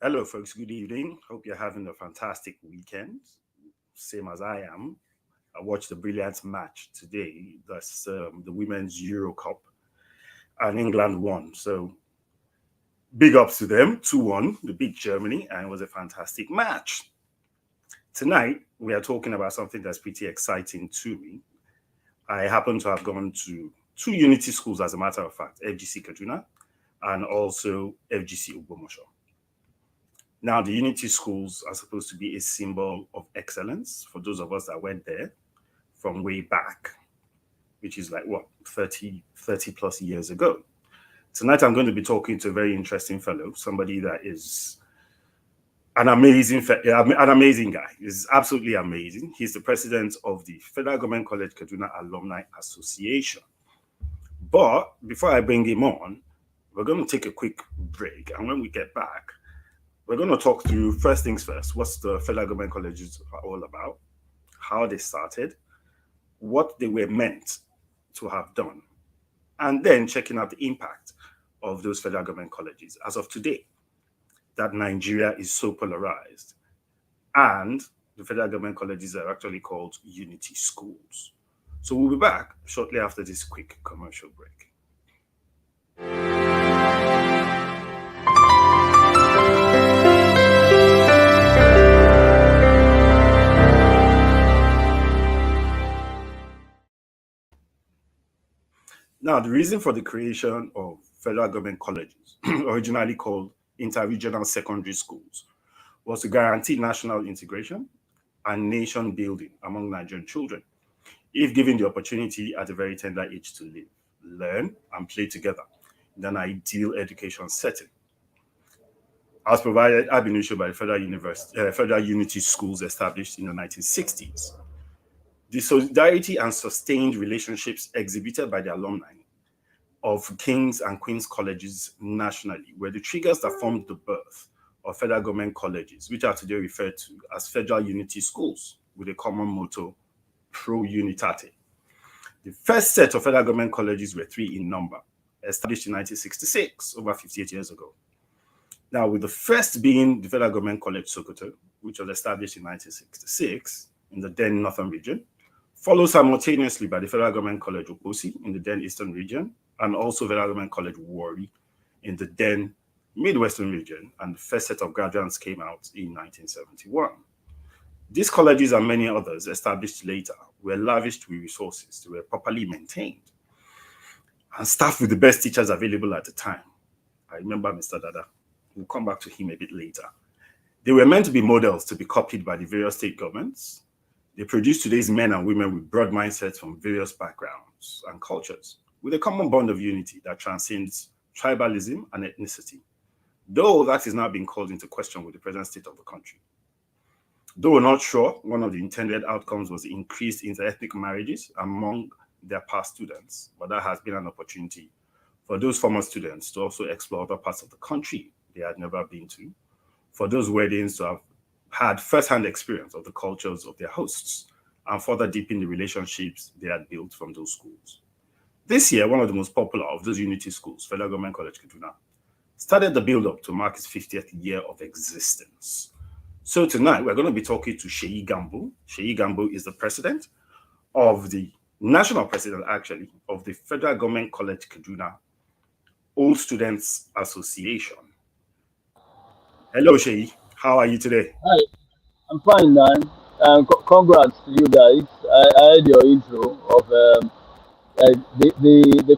Hello, folks. Good evening. Hope you're having a fantastic weekend, same as I am. I watched the brilliant match today. That's the Women's Euro Cup, and England won. So big ups to them. 2-1, the big Germany, and it was a fantastic match. Tonight, we are talking about something that's pretty exciting to me. I happen to have gone to two Unity schools, as a matter of fact, FGC Kaduna and also FGC Ogbomoso. Now, the Unity schools are supposed to be a symbol of excellence for those of us that went there from way back, which is like what, 30 plus years ago. Tonight, I'm going to be talking to a very interesting fellow, somebody that is an amazing guy. He's absolutely amazing. He's the president of the Federal Government College Kaduna Alumni Association. But before I bring him on, we're going to take a quick break. And when we get back, we're going to talk through first things first. What's the Federal Government Colleges are all about, how they started, what they were meant to have done, and then checking out the impact of those Federal Government Colleges as of today, that Nigeria is so polarized. And the Federal Government Colleges are actually called Unity Schools. So we'll be back shortly after this quick commercial break. Now, the reason for the creation of federal government colleges, originally called interregional secondary schools, was to guarantee national integration and nation building among Nigerian children, if given the opportunity at a very tender age to live, learn, and play together in an ideal education setting. As provided ab initio by the Federal Unity Schools established in the 1960s. The solidarity and sustained relationships exhibited by the alumni of King's and Queen's colleges nationally were the triggers that formed the birth of federal government colleges, which are today referred to as Federal Unity Schools, with a common motto, Pro Unitate. The first set of federal government colleges were 3 in number, established in 1966, over 58 years ago. Now, with the first being the Federal Government College Sokoto, which was established in 1966 in the then Northern region, followed simultaneously by the Federal Government College Okosi in the then Eastern region, and also Federal Government College Warri in the then Midwestern region, and the first set of graduates came out in 1971. These colleges and many others established later were lavished with resources. They were properly maintained and staffed with the best teachers available at the time. I remember Mr. Dada. We'll come back to him a bit later. They were meant to be models to be copied by the various state governments. They produced today's men and women with broad mindsets from various backgrounds and cultures, with a common bond of unity that transcends tribalism and ethnicity, though that is now being called into question with the present state of the country. Though we're not sure, one of the intended outcomes was increased inter-ethnic marriages among their past students, but that has been an opportunity for those former students to also explore other parts of the country they had never been to, for those weddings to have had first-hand experience of the cultures of their hosts, and further deepen the relationships they had built from those schools. This year, one of the most popular of those Unity schools, Federal Government College Kaduna, started the build-up to mark its 50th year of existence. So tonight, we're going to be talking to Oluwaseyi Gambo. Oluwaseyi Gambo is the president of the national president, actually, of the Federal Government College Kaduna Old Students Association. Hello, Sheyi. How are you today? Hi, I'm fine, man. Congrats to you guys. I heard your intro of the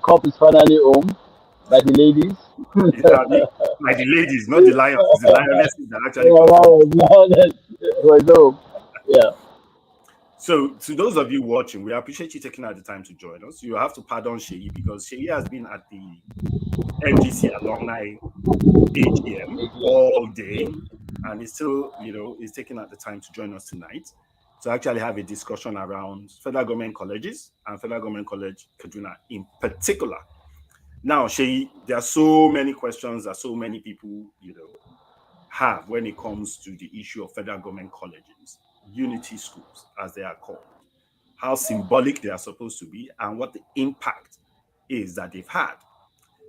cup is finally home by the ladies. Yeah, like the ladies, not the lions. It's the lionesses that Yeah, actually perform. that was home. Yeah. So, to those of you watching, we appreciate you taking out the time to join us. You have to pardon Sheyi because Sheyi has been at the FGC Alumni AGM all day, and he's still, he's taking out the time to join us tonight to actually have a discussion around federal government colleges and Federal Government College Kaduna in particular. Now, Sheyi, there are so many questions that so many people, have when it comes to the issue of federal government colleges, unity schools, as they are called, how symbolic they are supposed to be, and what the impact is that they've had.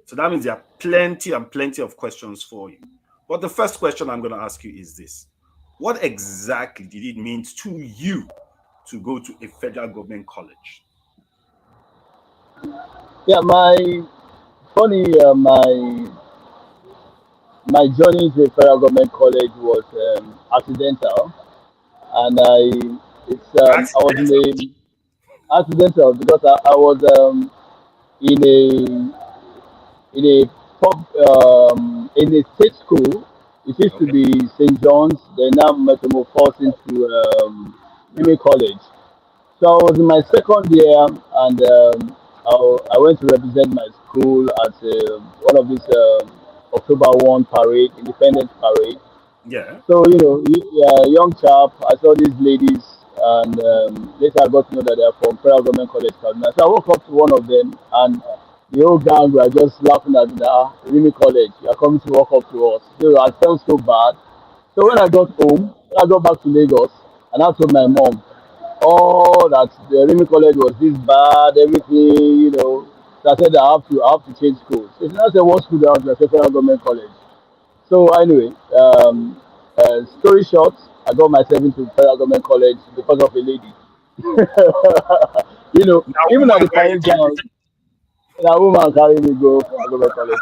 So that means there are plenty and plenty of questions for you. But the first question I'm going to ask you is this: what exactly did it mean to you to go to a federal government college? Yeah, funny, my journey to a federal government college was accidental, and I was in Accidental. a accidental because I was in a in a state school. It used to Okay. be St. John's. They now metamorphosed into Uni College. So I was in my second year, and I went to represent my school at one of these October 1 parade, Independence parade. Yeah. So, young chap, I saw these ladies, and later I got to know that they are from Federal Government College Kaduna. So I walked up to one of them, and the whole gang were just laughing at me, Rimi College, you are coming to walk up to us. So I felt so bad. So when I got back to Lagos, and I told my mom, oh, that the Rimi College was this bad, everything, So I said I have to change schools. So she now said, what school do I have to? I said, Federal Government College. So anyway, story short, I got myself into Federal Government College because of a lady. Now, Even at woman, the where you parade ground, that woman carry me go Federal Government College.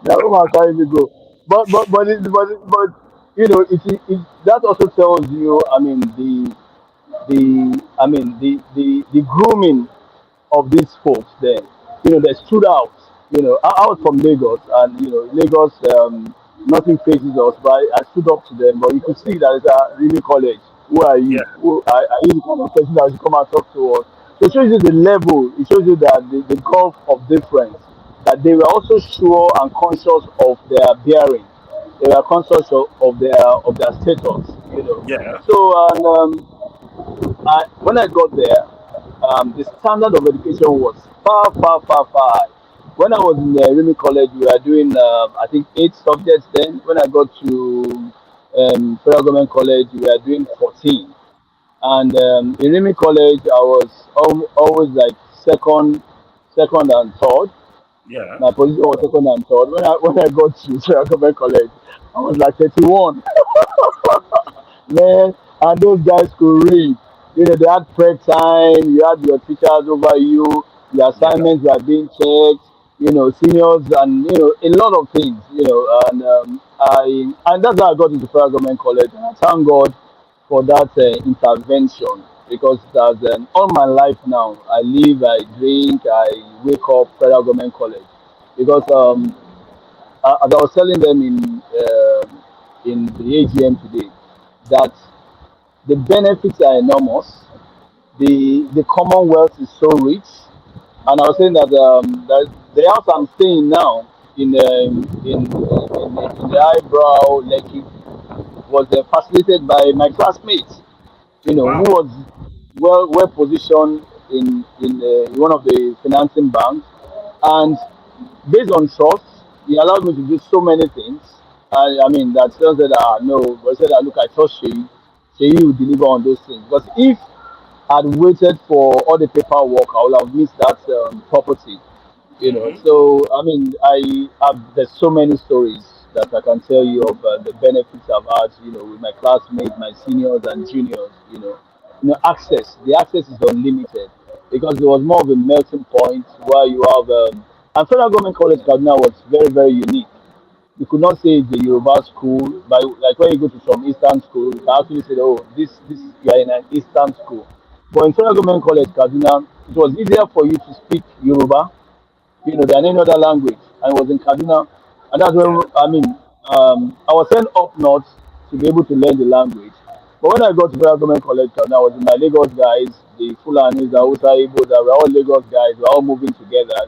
That woman carry me go. But that also tells you, I mean, the grooming of these folks there. They stood out. I was from Lagos, and Lagos, nothing faces us, but I stood up to them. But you could see that it's a really college. Who are yeah, you? Are you the kind of person that should come and talk to us? So it shows you the level. It shows you that the gulf of difference. That they were also sure and conscious of their bearing. They were conscious of their status. yeah, So and when I got there, the standard of education was far, far, far, far high. When I was in the Rimi College, we were doing, I think, 8 subjects then. When I got to Federal Government College, we were doing 14. And in Rimi College, I was always like second and third. yeah. My position was second and third. When I got to Federal Government College, I was like 31. Man, and those guys could read. They had prep time, you had your teachers over you, your Yeah, assignments were being checked, seniors, and a lot of things, and that's how I got into federal government college. And I thank God for that intervention, because that's all my life now. I live, I drink, I wake up federal government college, because as I was telling them in the AGM today, that the benefits are enormous. The Commonwealth is so rich, and I was saying that the house I'm staying now in the eyebrow Lekki was facilitated by my classmates, who wow. was well positioned in one of the financing banks, and based on trust, he allowed me to do so many things. I mean, that tells that no, but he said that look, I trust you. Sheyi will deliver on those things. Because if I'd waited for all the paperwork, I would have missed that property. Hmm. So I mean, there's so many stories that I can tell you of the benefits I've had, with my classmates, my seniors and juniors. Access. The access is unlimited, because it was more of a melting point where you have. And Federal Government College Kaduna was very, very unique. You could not say it's a Yoruba school, but like when you go to some Eastern school, you can actually say, oh, this you are in an Eastern school. But in Federal Government College Kaduna, it was easier for you to speak Yoruba, than any other language. And it was in Kaduna, and that's where Yeah, I was sent up north to be able to learn the language. But when I got to Federal Government College Kaduna, I was with my Lagos guys, the Fulanis, the Hausa, Igbo, that were all Lagos guys. We were all moving together.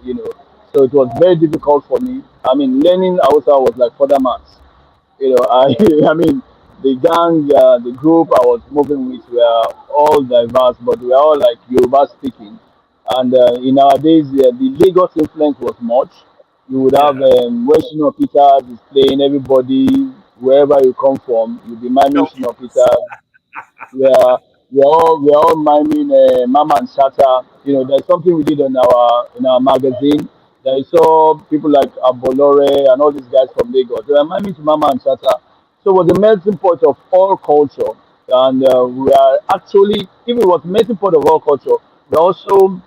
So it was very difficult for me. I mean, learning Hausa was like further maths. I mean, the gang, the group I was moving with were all diverse, but we were all like Yoruba speaking. And in our days, the Lagos influence was much. You would have yeah. when Shino Peters is playing, everybody, wherever you come from, you'll be miming Tell me Shino this. Peters. We're all miming Mama and Shatta. There's something we did in our magazine. That I saw people like Abolore and all these guys from Lagos. They remind me to Mama and Chata. So it was a melting pot of all culture. And we are actually, if it was a melting pot of all culture, we're also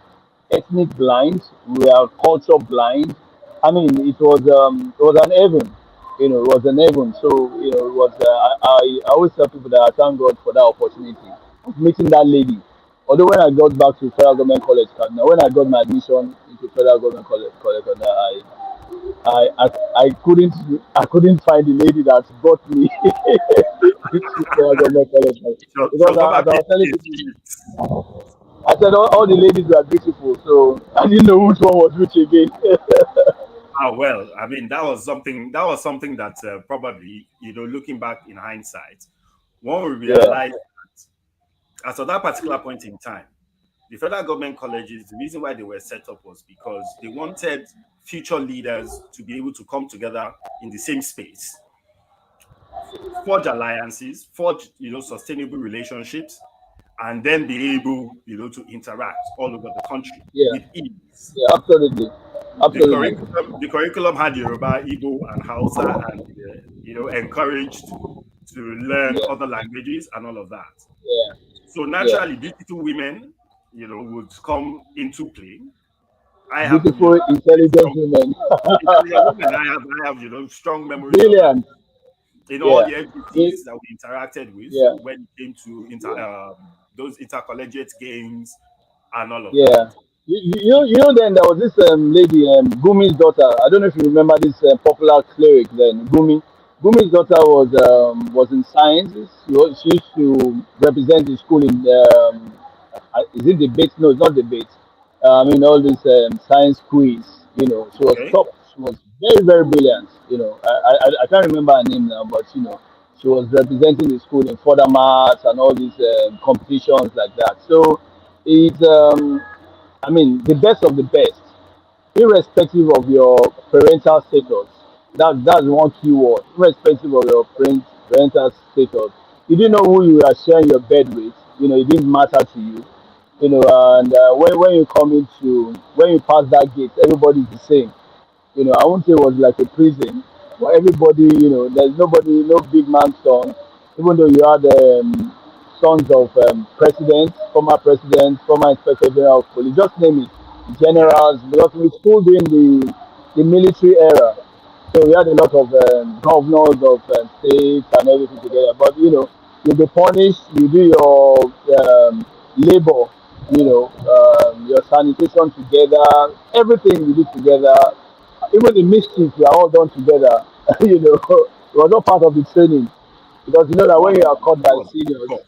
ethnic blind, we are culture blind. I mean, it was an heaven, it was an heaven. So it was. I always tell people that I thank God for that opportunity of meeting that lady. Although when I got back to Federal Government College Kaduna, when I got my admission into Federal Government College Kaduna, I couldn't find the lady that got me into Federal Government College So because as I probably was telling it's, people, I said all the ladies were beautiful, so I didn't know which one was which again. well, I mean, that was something that probably, looking back in hindsight, one will Yeah, realize as of that particular point in time, the federal government colleges, the reason why they were set up was because they wanted future leaders to be able to come together in the same space, forge alliances, forge, sustainable relationships, and then be able, to interact all over the country yeah, with ease. yeah, absolutely, The absolutely. curriculum, the curriculum had Yoruba, Igbo, and Hausa, and encouraged to learn Yeah, other languages and all of that. yeah, So yeah. naturally, beautiful women, would come into play. I have, Beautiful, intelligent strong women, intelligent women. I have, strong memories of that brilliant. in all Yeah, the Ye- FGCs that we interacted with yeah, when it came to yeah, those intercollegiate games and all of that. yeah. Then there was this lady, Gumi's daughter. I don't know if you remember this popular cleric. Then Gumi's daughter was in sciences. She used to represent the school in is it debate? No, it's not debate. I mean all this science quiz. She was Okay. top. She was very very brilliant. I can't remember her name now, but she was representing the school in further maths and all these competitions like that. So it's I mean, the best of the best, irrespective of your parental status. That's one key word. Irrespective of your parental status, you didn't know who you are sharing your bed with. It didn't matter to you. And when you come into when you pass that gate, everybody's the same. I won't say it was like a prison, but everybody, there's nobody, no big man son. Even though you had sons of presidents, former inspector general of police, just name it, Yeah. generals, because we school during the military era. So we had a lot of governors of states and everything together. But you'll be punished. You do your labor, your sanitation together, everything you do together. Even the mischief, we are all done together. It was not part of the training because you know that when you are caught It by was. seniors, Sure.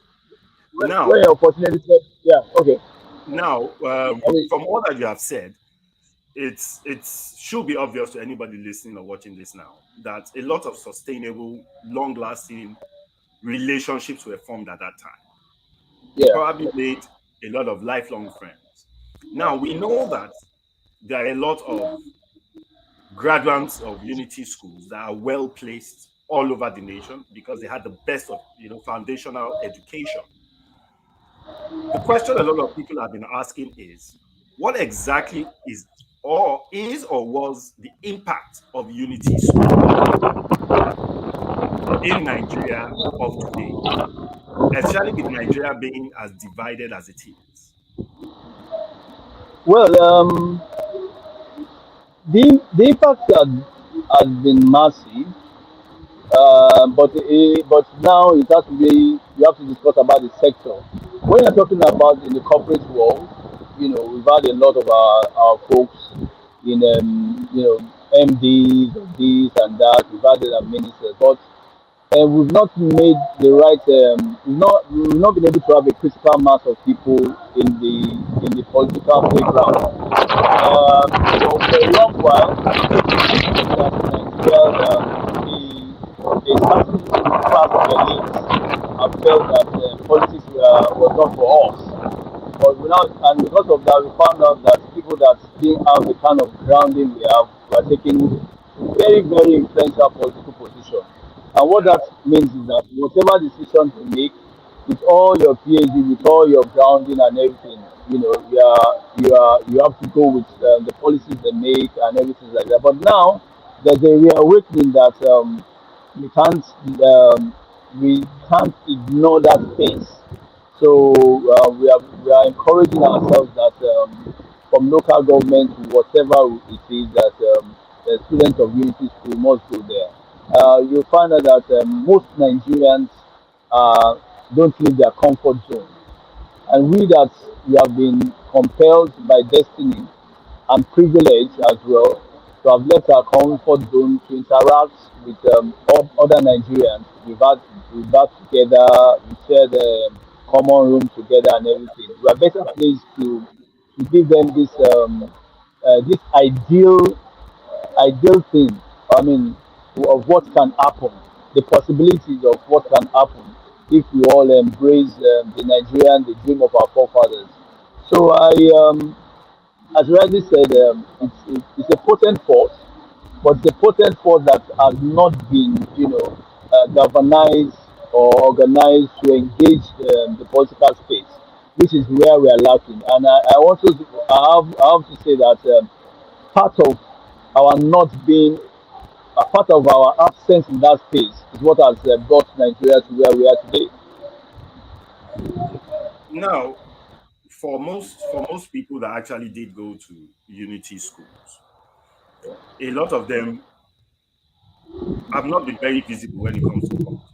when Now, you're opportunity, yeah, okay. I mean, from all that you have said, it's should be obvious to anybody listening or watching this now that a lot of sustainable, long-lasting relationships were formed at that time. You yeah, probably made a lot of lifelong friends. Now we know that there are a lot of graduates of Unity schools that are well placed all over the nation because they had the best of foundational education. The question a lot of people have been asking is what exactly or was the impact of Unity School in Nigeria of today, especially with Nigeria being as divided as it is? well, the impact has been massive, but now it has to be you have to discuss about the sector. When you're talking about in the corporate world, we've had a lot of our folks in MDs of this and that. We've had the ministers, but we've not made the right. We've not been able to have a critical mass of people in the political playground. For a long while, that Nigeria, a certain class of elites have felt that politics was not for us. But and because of that, we found out that people that didn't have the kind of grounding we have were taking very, very influential political position. And what Yeah. that means is that whatever decision you make, with all your PhD, with all your grounding and everything, you have to go with the policies they make and everything like that. But now there's a reawakening that we can't um, we can't ignore that pace. So we are encouraging ourselves that from local government to whatever it is that the students of Unity School must go there. You find out that most Nigerians uh, don't leave their comfort zone, and we that we have been compelled by destiny and privilege as well to have left our comfort zone to interact with other Nigerians. We've had together, we share the common room together and everything. We are better placed to give them this ideal thing. I mean, of what can happen, the possibilities of what can happen if we all embrace the Nigerian, the dream of our forefathers. So as rightly said, it's a potent force, but it's a potent force that has not been, galvanized or organized to engage the political space, which is where we are lacking. And I also I have to say that part of our not being a part of our absence in that space is what has brought Nigeria to where we are today. Now, for most people that actually did go to unity schools, a lot of them have not been very visible when it comes to politics.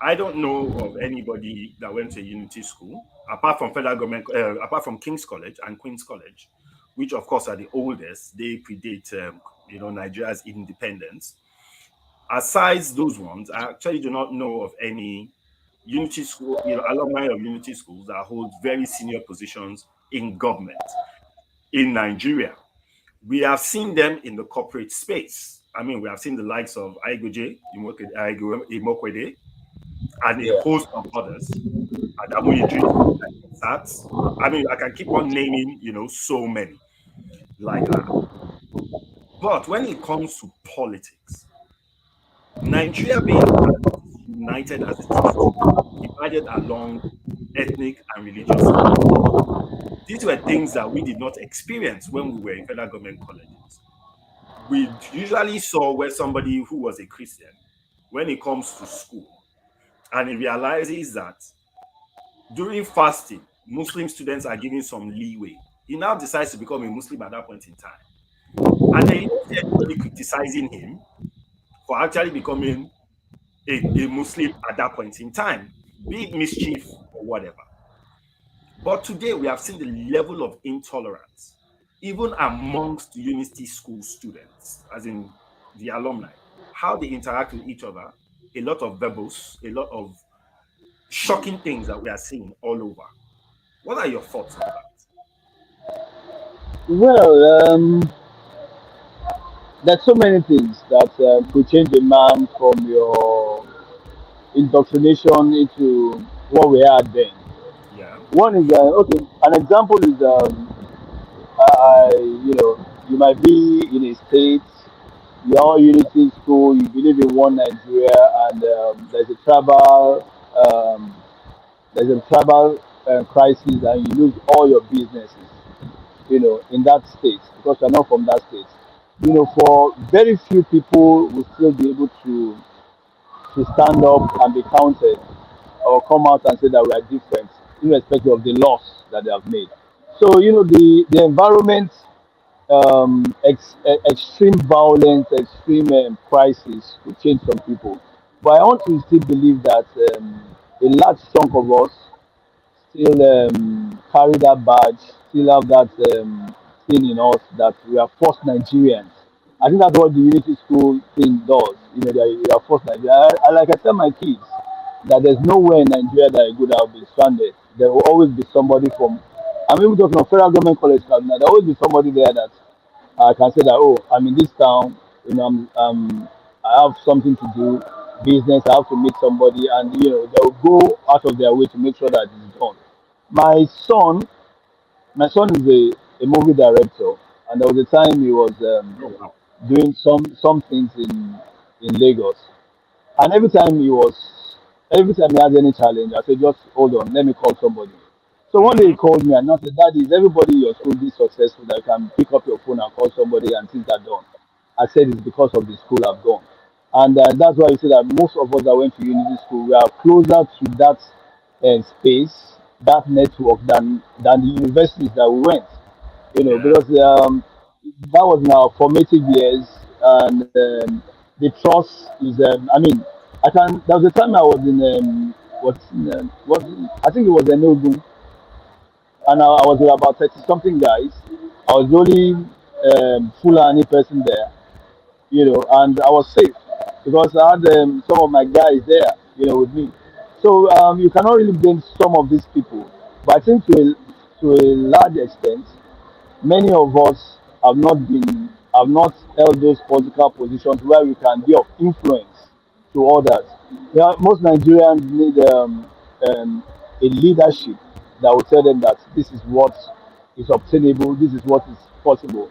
I don't know of anybody that went to a unity school apart from federal government, apart from King's College and Queen's College, which of course are the oldest. They predate, Nigeria's independence. Aside those ones, I actually do not know of any unity school, alumni of unity schools that hold very senior positions in government in Nigeria. We have seen them in the corporate space. I mean, we have seen the likes of Aigoje, Imokwede, and a Yeah. host of others. Adamu Idris, Sats. I mean, I can keep on naming, so many like that. But when it comes to politics, Nigeria being as united as it is today, divided along ethnic and religious lines, these were things that we did not experience when we were in federal government colleges. We usually saw where somebody who was a Christian, when it comes to school, and he realizes that during fasting, Muslim students are given some leeway. He now decides to become a Muslim at that point in time. And then you don't see anybody criticizing him for actually becoming a Muslim at that point in time, be it mischief or whatever. But today we have seen the level of intolerance, even amongst university school students, as in the alumni, how they interact with each other, a lot of verbose, a lot of shocking things that we are seeing all over. What are your thoughts on that? Well, there's so many things that could change a man from your indoctrination into what we are then. Yeah. One is okay. An example is you might be in a state, your unity school, you believe in one Nigeria, and um, there's a tribal crisis, and you lose all your businesses, in that state because you're not from that state. For very few people will still be able to stand up and be counted or come out and say that we are different, irrespective of the loss that they have made. So, the environment, extreme violence, extreme crisis will change some people. But I want to still believe that a large chunk of us still carry that badge, still have that thing in us that we are first Nigerians. I think that's what the Unity School thing does. They are first Nigerians. Like I tell my kids, that there's nowhere in Nigeria that I could have been stranded. There will always be somebody from, I'm even talking of Federal Government College Kaduna, there will always be somebody there that I can say that, oh, I'm in this town, I have something to do, business, I have to meet somebody, and they'll go out of their way to make sure that it's done. My son, my son is a movie director, and there was a time he was Oh wow. doing some things in Lagos, and every time he has any challenge, I say just hold on, let me call somebody. So one day he Mm-hmm. called me and I said, Daddy, is everybody in your school this successful that you can pick up your phone and call somebody and things are done? I said, it's because of the school I've gone. And that's why you see that most of us that went to unity school, we are closer to that space, that network than the universities that we went. Yeah. Because that was in our formative years, and the trust is. There was a time I was in I think it was Enugu, and I was with about 30 something guys. I was the only Fulani person there, and I was safe because I had some of my guys there, with me. So you cannot really blame some of these people, but I think to a large extent, many of us have not held those political positions where we can be of influence to others. Yeah, most Nigerians need a leadership that will tell them that this is what is obtainable, this is what is possible.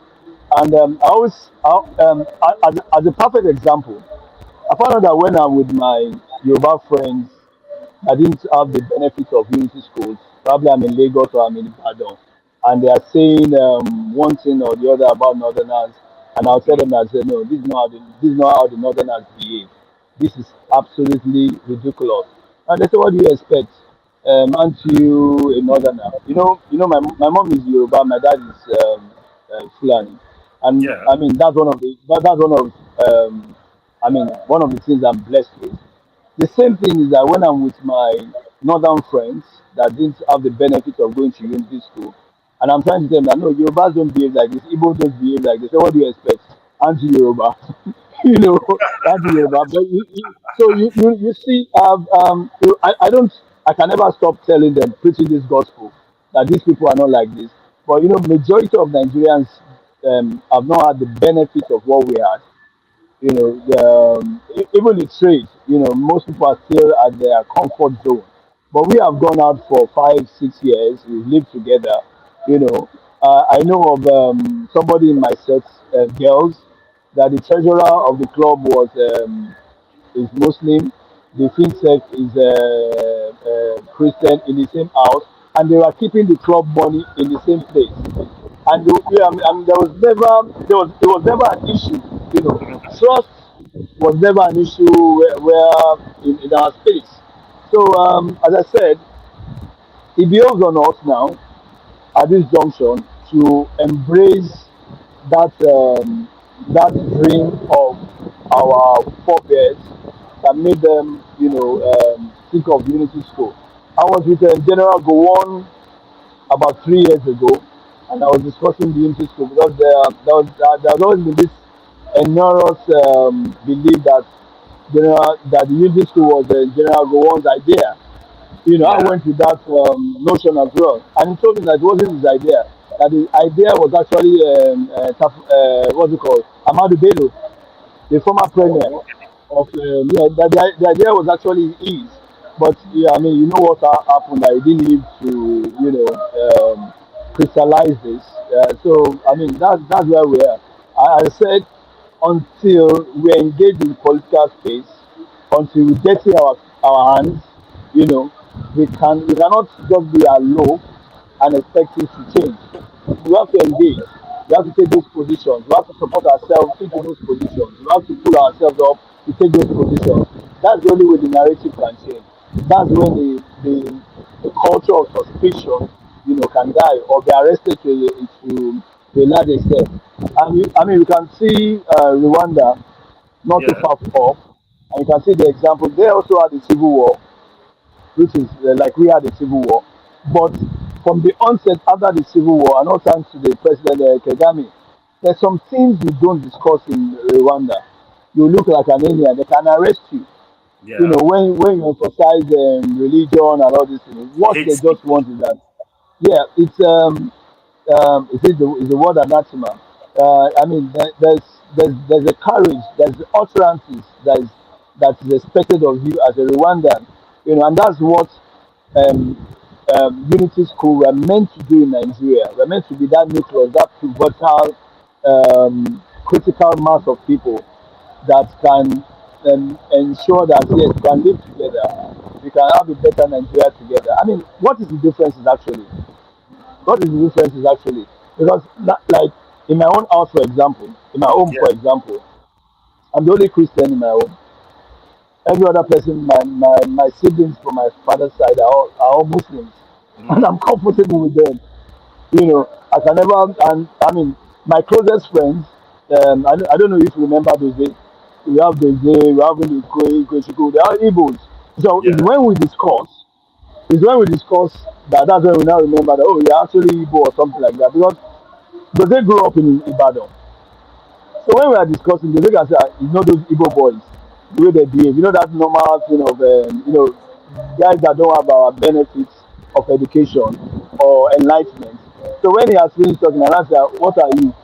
And as a perfect example, I found out that when I'm with my Yoruba friends, I didn't have the benefit of unity schools. Probably I'm in Lagos or I'm in Ibadan, and they are saying one thing or the other about Northerners, and I'll tell them that say, no, this is not how the Northerners behave. This is absolutely ridiculous. And they say, what do you expect? Aren't you a Northerner? My mom is Yoruba, my dad is Fulani, and Yeah. I mean that's one of one of the things I'm blessed with. The same thing is that when I'm with my northern friends that didn't have the benefit of going to unity school, and I'm trying to tell them that no, Yorubas don't behave like this, Igbo don't behave like this. So what do you expect? Anti Yoruba, you know, anti Yoruba. But you see, I don't, I can never stop telling them, preaching this gospel that these people are not like this. But majority of Nigerians have not had the benefit of what we had. Even the trade, most people are still at their comfort zone. But we have gone out for 5, 6 years. We've lived together. I know of somebody in my set, girls, that the treasurer of the club is Muslim, the fintech is Christian in the same house, and they were keeping the club money in the same place. And yeah, there was never an issue. Trust was never an issue where in our space. So as I said, it behoves on us now at this junction to embrace that that dream of our forebears that made them, think of unity school. I was with General Gowon about 3 years ago, and I was discussing the unity school because there's always been this enormous belief that the unity school was General Gowon's idea. I Yeah. went with that notion as well. And he told me that it wasn't his idea. That the idea was actually, what's it called? Amadu Bello, the former premier Oh, okay. of, that the idea was actually his. But, yeah, I mean, you know what happened? That he didn't live to, crystallize this. So, I mean, that's where we are. I said, until we engage in political space, until we get in our hands, you know, we cannot just be aloof and expect it to change. We have to engage. We have to take those positions. We have to support ourselves into those positions. We have to pull ourselves up to take those positions. That's the only way the narrative can change. That's when the culture of suspicion, can die or be arrested to a large extent. I mean, we can see Rwanda not too Yeah. far off, and you can see the example. They also had a civil war, which is like we had a civil war. But from the onset after the civil war, and all thanks to the president Kagame, there's some things you don't discuss in Rwanda. You look like an alien, they can arrest you. Yeah. When you emphasize religion and all these things, what Hate they speech. just want is that, yeah, it's is the word anathema. I mean, there's a courage, there's utterances that is expected of you as a Rwandan, and that's what um, unity school were meant to do in Nigeria. We're meant to be that nucleus, that pivotal, critical mass of people that can ensure that yes, we can live together, we can have a better Nigeria together. I mean, what is the difference is actually? What is the difference is actually? Because like in my own house, for example, in my home, Yeah. for example, I'm the only Christian in my home. Every other person, my siblings from my father's side are all Muslims, and Mm-hmm. I'm comfortable with them. I can never, and I mean, my closest friends, I don't know if you remember those days. We have the day, we have the Koichiku, they are Igbos. So Yeah. it's when we discuss that's when we now remember that, oh, you're actually Igbo or something like that. Because they grew up in Ibadan. So when we are discussing, they look and say, those Igbo boys, the way they behave, that normal thing of, guys that don't have our benefits of education or enlightenment. So when he has finished talking, and I say, what are you?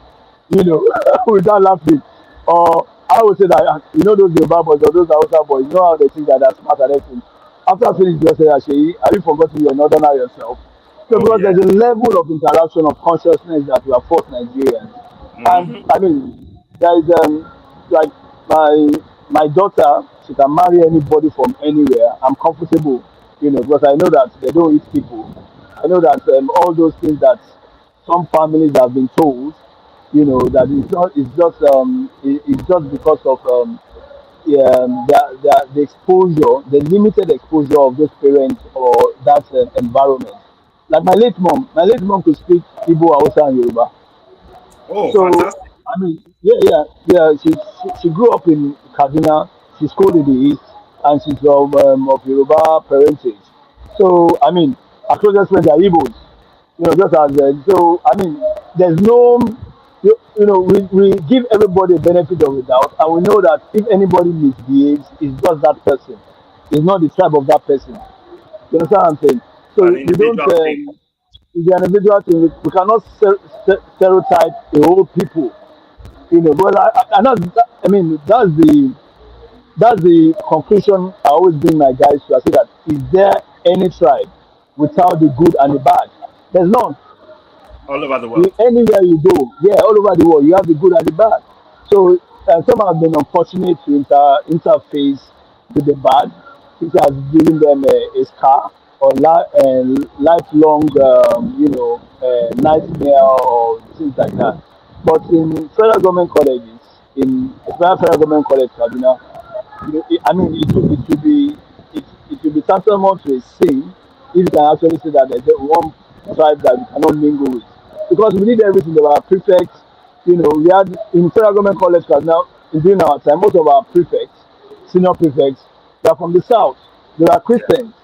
Without laughing. Or I would say that, those Yoruba boys or those Hausa boys, how they think that they're smart and everything. After finishing, they say, Asheyi, have you forgotten you're northerner yourself? So Oh because yeah. there's a level of interaction of consciousness that we are forced Nigerians. And Mm-hmm. I mean, there is like my daughter, she can marry anybody from anywhere. I'm comfortable, because I know that they don't eat people. I know that all those things that some families have been told, that it's just because of the exposure, the limited exposure of those parents or that environment. Like my late mom could speak Igbo, Hausa, and Yoruba. Oh, So fantastic. I mean, yeah. She grew up in Kaduna. She schooled in the east, and she's of Yoruba parentage. So I mean, her closest friends are Igbos. Just as so. I mean, there's no. We give everybody a benefit of the doubt, and we know that if anybody misbehaves, it's just that person. It's not the tribe of that person. You understand what I'm saying? So An we don't. individual thing. It's an individual thing. We cannot stereotype the whole people. But I mean, that's the conclusion I always bring my guys to. I say that is there any tribe without the good and the bad? There's none. All over the world. Anywhere you go, yeah, all over the world, you have the good and the bad. So some have been unfortunate to interface with the bad, which has given them a scar or lifelong, nightmare or things like that. But in federal government colleges, in federal government college Kaduna, I mean, it will be tantamount to a sin if you can actually say that there's one tribe that we cannot mingle with. Because we need everything. There were prefects, we had in federal government college because now during our time, most of our prefects, senior prefects, they are from the south. They are Yeah. Christians.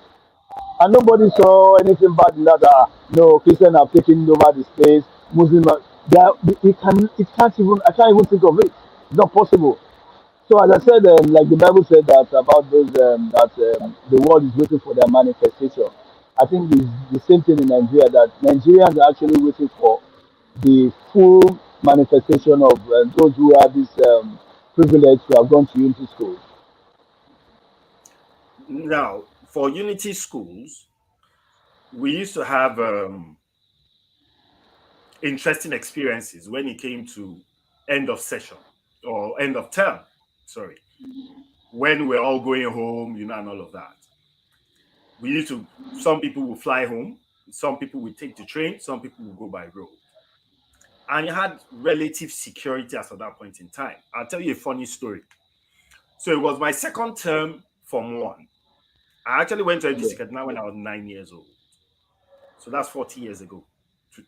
And nobody saw anything bad in that. No, Christians have taken over the space. Muslim, it can't even. I can't even think of it. It's not possible. So as I said, like the Bible said that about those that the world is waiting for their manifestation. I think it's the same thing in Nigeria that Nigerians are actually waiting for the full manifestation of those who have this privilege to have gone to unity schools. Now, for unity schools, we used to have interesting experiences when it came to end of session or end of term. Sorry, when we're all going home, and all of that. We used to. Some people will fly home. Some people will take the train. Some people will go by road. And you had relative security as at that point in time. I'll tell you a funny story. So it was my second term from one. I actually went to Yeah. FGC Kaduna when I was 9 years old. So that's 40 years ago,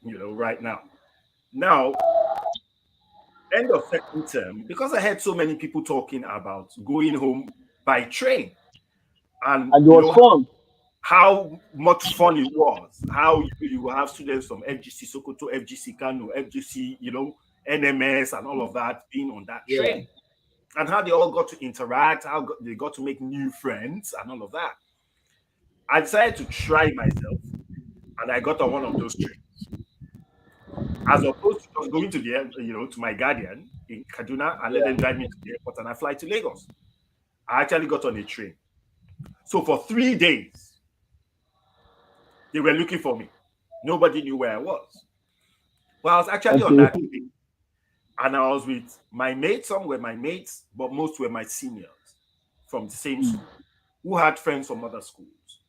right now. Now, end of second term, because I heard so many people talking about going home by train and And it was fun. how much fun it was, how you have students from FGC Sokoto, FGC Kano, FGC, NMS and all of that being on that Yeah. train. And how they all got to interact, they got to make new friends and all of that. I decided to try myself and I got on one of those trains. As opposed to just going to to my guardian in Kaduna and let Yeah. them drive me to the airport and I fly to Lagos. I actually got on a train. So for 3 days, they were looking for me. Nobody knew where I was. Well, I was actually on Okay. that and I was with my mates. Some were my mates, but most were my seniors. from the same Mm. school who had friends from other schools.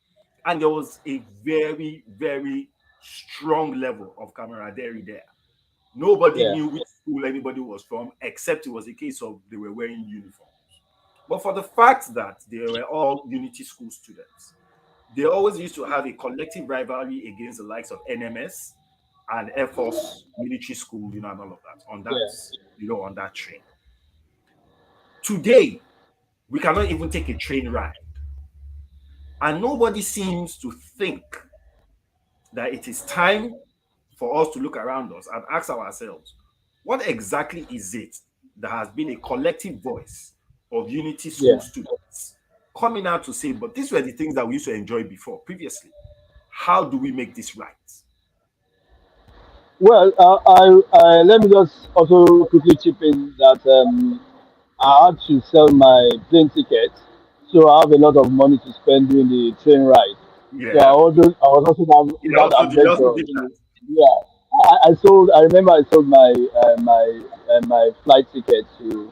And there was a very, very strong level of camaraderie there. Nobody Yeah. knew which school anybody was from, except it was a case of they were wearing uniforms. But for the fact that they were all Unity School students, they always used to have a collective rivalry against the likes of NMS and Air Force military school, and all of that Yeah. on that train. Today, we cannot even take a train ride. And nobody seems to think that it is time for us to look around us and ask ourselves, what exactly is it that has been a collective voice of Unity School Yeah. students coming out to say, but these were the things that we used to enjoy before, previously. How do we make this right? Well, let me just also quickly chip in that I had to sell my plane ticket, so I have a lot of money to spend during the train ride. So Yeah. I was also that You also adventure. did that. Yeah, I sold. I remember I sold my flight ticket to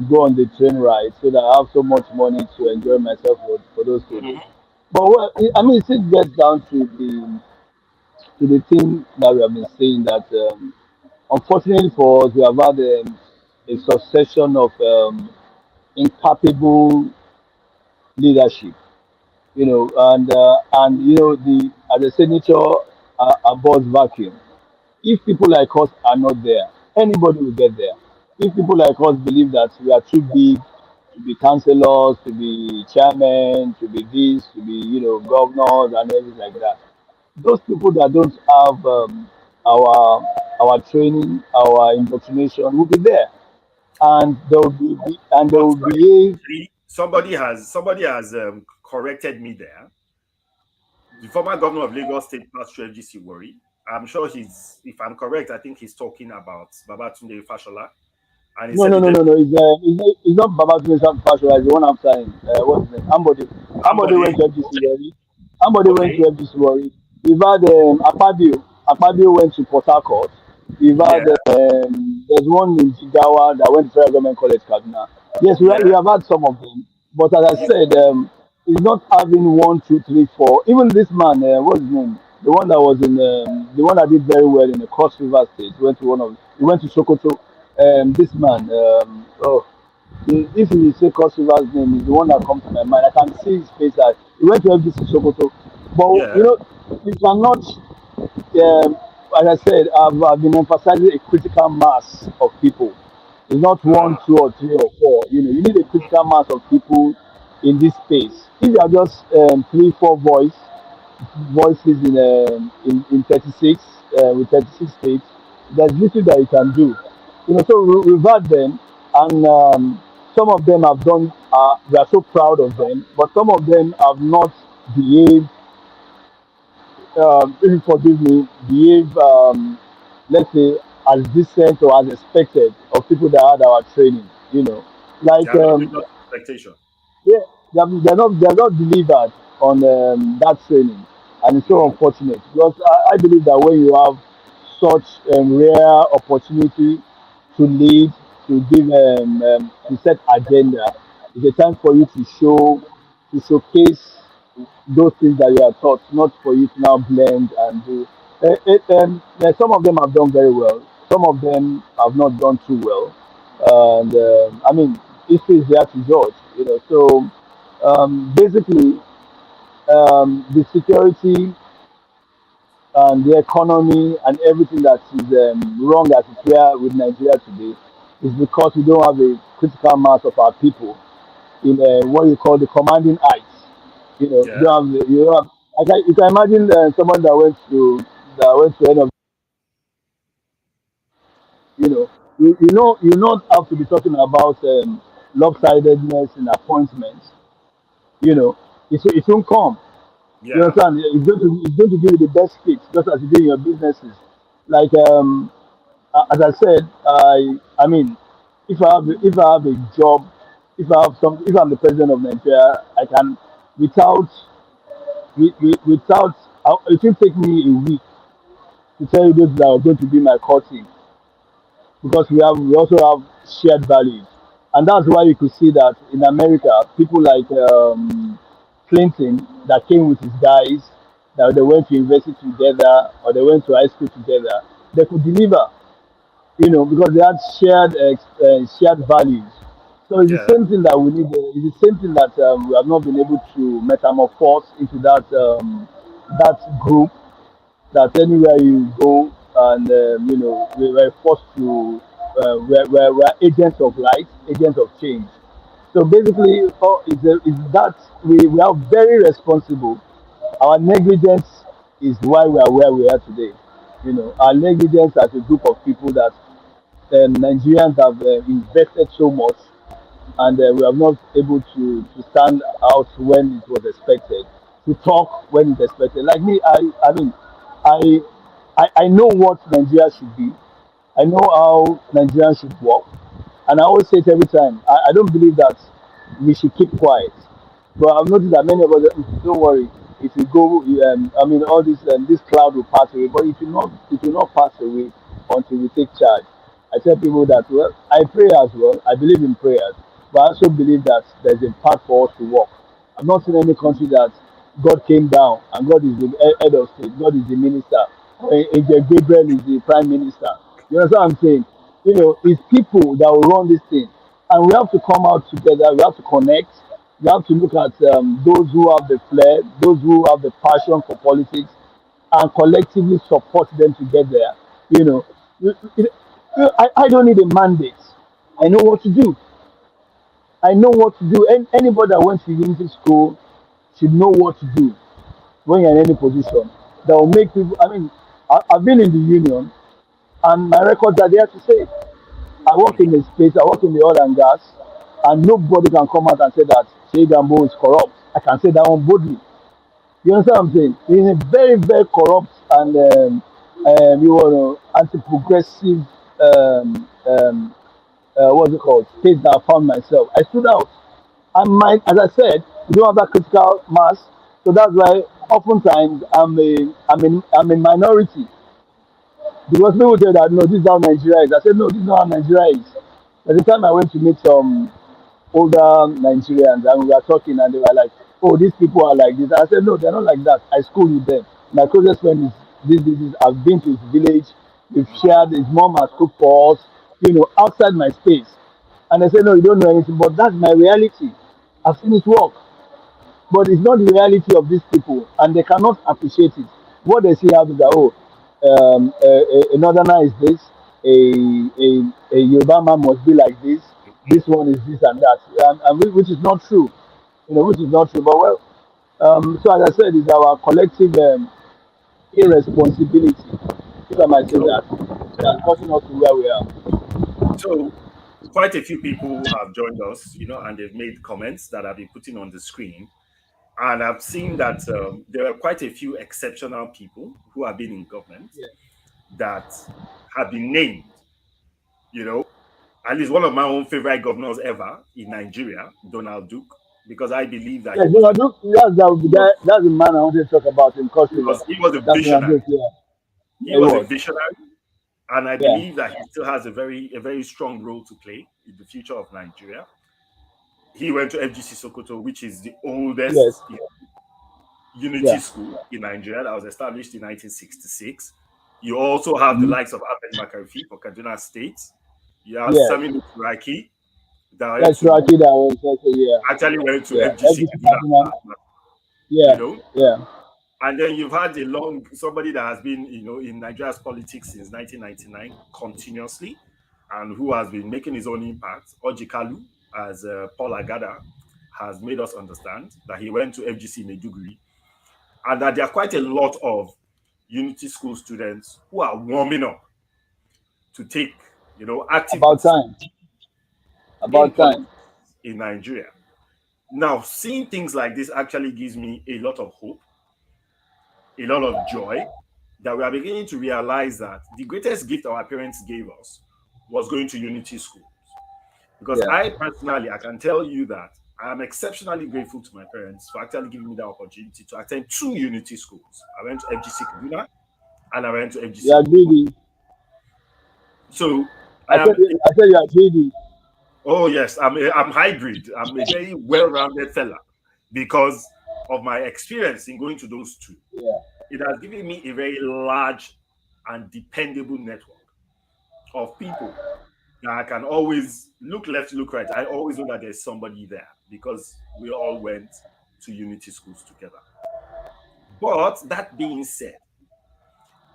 go on the train ride, so that I have so much money to enjoy myself for those 2 days. Mhm. But well, I mean, it still gets down to the thing that we have been saying that unfortunately for us, we have had a succession of incapable leadership, and the as a senator abhors vacuum. If people like us are not there, anybody will get there. If people like us believe that we are too big to be councillors, to be chairmen, to be this, to be governors and everything like that, those people that don't have our our training, our indoctrination will be there, and they But will sorry, behave. somebody has corrected me there. The former governor of Lagos State passed through FGC Worry. I'm sure if I'm correct, I think he's talking about Babatunde Fashola. And he No, said no, the no, no, deputy no. It's not Babatunde Fashola. It's the one after him. What's his name? Ambode somebody, went to FGC Worry. Ambode went okay, to FGC Worry. We've had Akpabio. Akpabio went to Port Harcourt. We've had yeah, there's one in Jigawa that went to Federal Government College Kaduna. Yes, we yeah, have had some of them, but as I you, said, he's not having one, two, three, four. Even this man, what's his name? The one that did very well in the Cross River State. He went to Sokoto. This man, if you say Cross River's name, is the one that comes to my mind. I can see his face. That he went to FGC Sokoto, but yeah, you cannot. As I said, I've been emphasizing a critical mass of people. It's not one, ah, two, or three, or four. You need a critical mass of people in this space. If you are just three, four voices in 36 with 36 states, there's little that you can do. So we've had them, and some of them have done. We are so proud of them, but some of them have not behaved, if you forgive me, behave, let's say, as decent or as expected of people that had our training. they Like have not lived up to expectation. yeah, they're not delivered on that training, and it's so Mhm. unfortunate because I believe that when you have such rare opportunity to lead, to set agenda, it's a time for you to showcase those things that you are taught, not for you to now blend and do. Some of them have done very well. Some of them have not done too well, and I mean, history is there to judge. So basically, the security and the economy and everything that is wrong as it's here with Nigeria today is because we don't have a critical mass of our people in what you call the commanding heights. You Yeah, don't have, you don't have, you can imagine someone that went to end of, you know, you not have to be talking about lopsidedness in appointments. You know, it won't come. You yeah, understand? It's going to give you the best fit, just as you do in your businesses. Like as I said, I mean, if I have a job, if I'm the president of Nigeria, I can without without it will take me a week to tell you those that are going to be my core team because we also have shared values. And that's why you could see that in America, people like Clinton that came with his guys, that they went to university together or they went to high school together, they could deliver, because they had shared values. So it's the Yeah, same thing that we need. It's the same thing that we have not been able to metamorphose into that group. That anywhere you go, and we were forced to, we're agents of light, agents of change. So basically, is that we are very responsible. Our negligence is why we are where we are today. Our negligence as a group of people that Nigerians have invested so much, and we are not able to stand out when it was expected, to talk when it's expected. Like me, I mean, I, I know what Nigeria should be. I know how Nigeria should work, and I always say it every time. I don't believe that we should keep quiet. But I've noticed that many of us, don't worry. If you go, all this cloud will pass away, but it will not pass away until we take charge. I tell people that, well, I pray as well. I believe in prayers, but I also believe that there's a path for us to walk. I've not seen any country that God came down and God is the head of state, God is the minister, Angel Gabriel is the prime minister. You understand what I'm saying? It's people that will run this thing, and we have to come out together. We have to connect. We have to look at those who have the flair, those who have the passion for politics, and collectively support them to get there. You know, I don't need a mandate. I know what to do. I know what to do. And anybody that went to unity school should know what to do when you're in any position that will make people. I mean, I've been in the union, and my records are there to say. I work in the space, I work in the oil and gas, and nobody can come out and say that Sheikh Gambo is corrupt. I can say that one boldly. You understand what I'm saying? He's a very, very corrupt and anti-progressive what's it called? Space that I found myself. I stood out. And as I said, we don't have that critical mass, so that's why oftentimes I'm a minority. Because people say that no, this is how Nigeria is. I said no, this is not how Nigeria is. At the time I went to meet some older Nigerians and we were talking and they were like, oh, these people are like this. I said no, they're not like that. I school with them. My closest friend is this. I've been to his village. We've shared. His mom has cooked for us. Outside my space. And they said no, you don't know anything. But that's my reality. I've seen it work. But it's not the reality of these people, and they cannot appreciate it. What they see out is that, oh, a northerner is this, a Yoruba man must be like this one is this and that, which is not true, which is not true. But well, so as I said, it's our collective irresponsibility, if I might say so that, that's gotten us to where we are. so quite a few people have joined us, and they've made comments that I've been putting on the screen. And I've seen that there are quite a few exceptional people who have been in government Yeah. that have been named, you know, at least one of my own favorite governors ever in Nigeria, Donald Duke, because I believe that Yes, that's the man I wanted to talk about in Kosovo. he was a That's what I'm visionary. doing here. He It was a was. visionary, and I Yeah. believe that he still has a very strong role to play in the future of Nigeria. He went to FGC Sokoto, which is the Yes. oldest unity Yeah. school in Nigeria that was established in 1966. You also have the Mhm. likes of Ahmed Makarfi for Kaduna State. You have Yes. Saminu Turaki that That's Rocky that was also, yeah. actually went to Yeah. FGC FGC Kaduna, Kaduna. you Yeah. know. Yeah. And then you've had somebody that has been, in Nigeria's politics since 1999 continuously, and who has been making his own impact. Ojikalu, as Paul Agada has made us understand, that he went to FGC Meduguri, and that there are quite a lot of Unity School students who are warming up to take, active About time. participation in About politics time. in Nigeria. Now, seeing things like this actually gives me a lot of hope, a lot of joy, that we are beginning to realize that the greatest gift our parents gave us was going to Unity schools. Because Yeah. I personally, I can tell you that I am exceptionally grateful to my parents for actually giving me the opportunity to attend two Unity schools. I went to FGC Kaduna and I went to You FGC are Meduguri. greedy. So I am, I said you are greedy. Oh yes, I'm hybrid. I'm a very well-rounded fella because of my experience in going to those two. Yeah. It has given me a very large and dependable network of people that I can always look left, look right. I always know that there's somebody there because we all went to unity schools together. But that being said,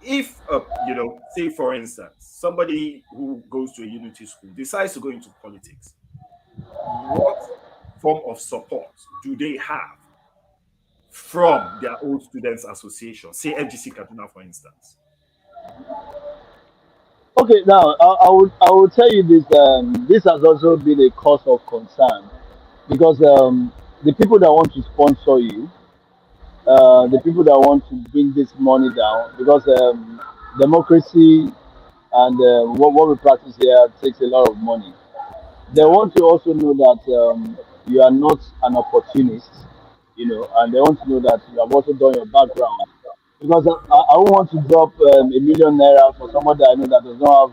if say for instance, somebody who goes to a unity school decides to go into politics, what form of support do they have from their old students association, say FGC Kaduna, for instance? Okay, now I will tell you this. This has also been a cause of concern because the people that want to sponsor you, the people that want to bring this money down, because democracy and what we practice here takes a lot of money. They Yeah. want to also know that you are not an opportunist, and they want to know that you have also done your background. Because I won't want to drop ₦1 million for somebody I know that does not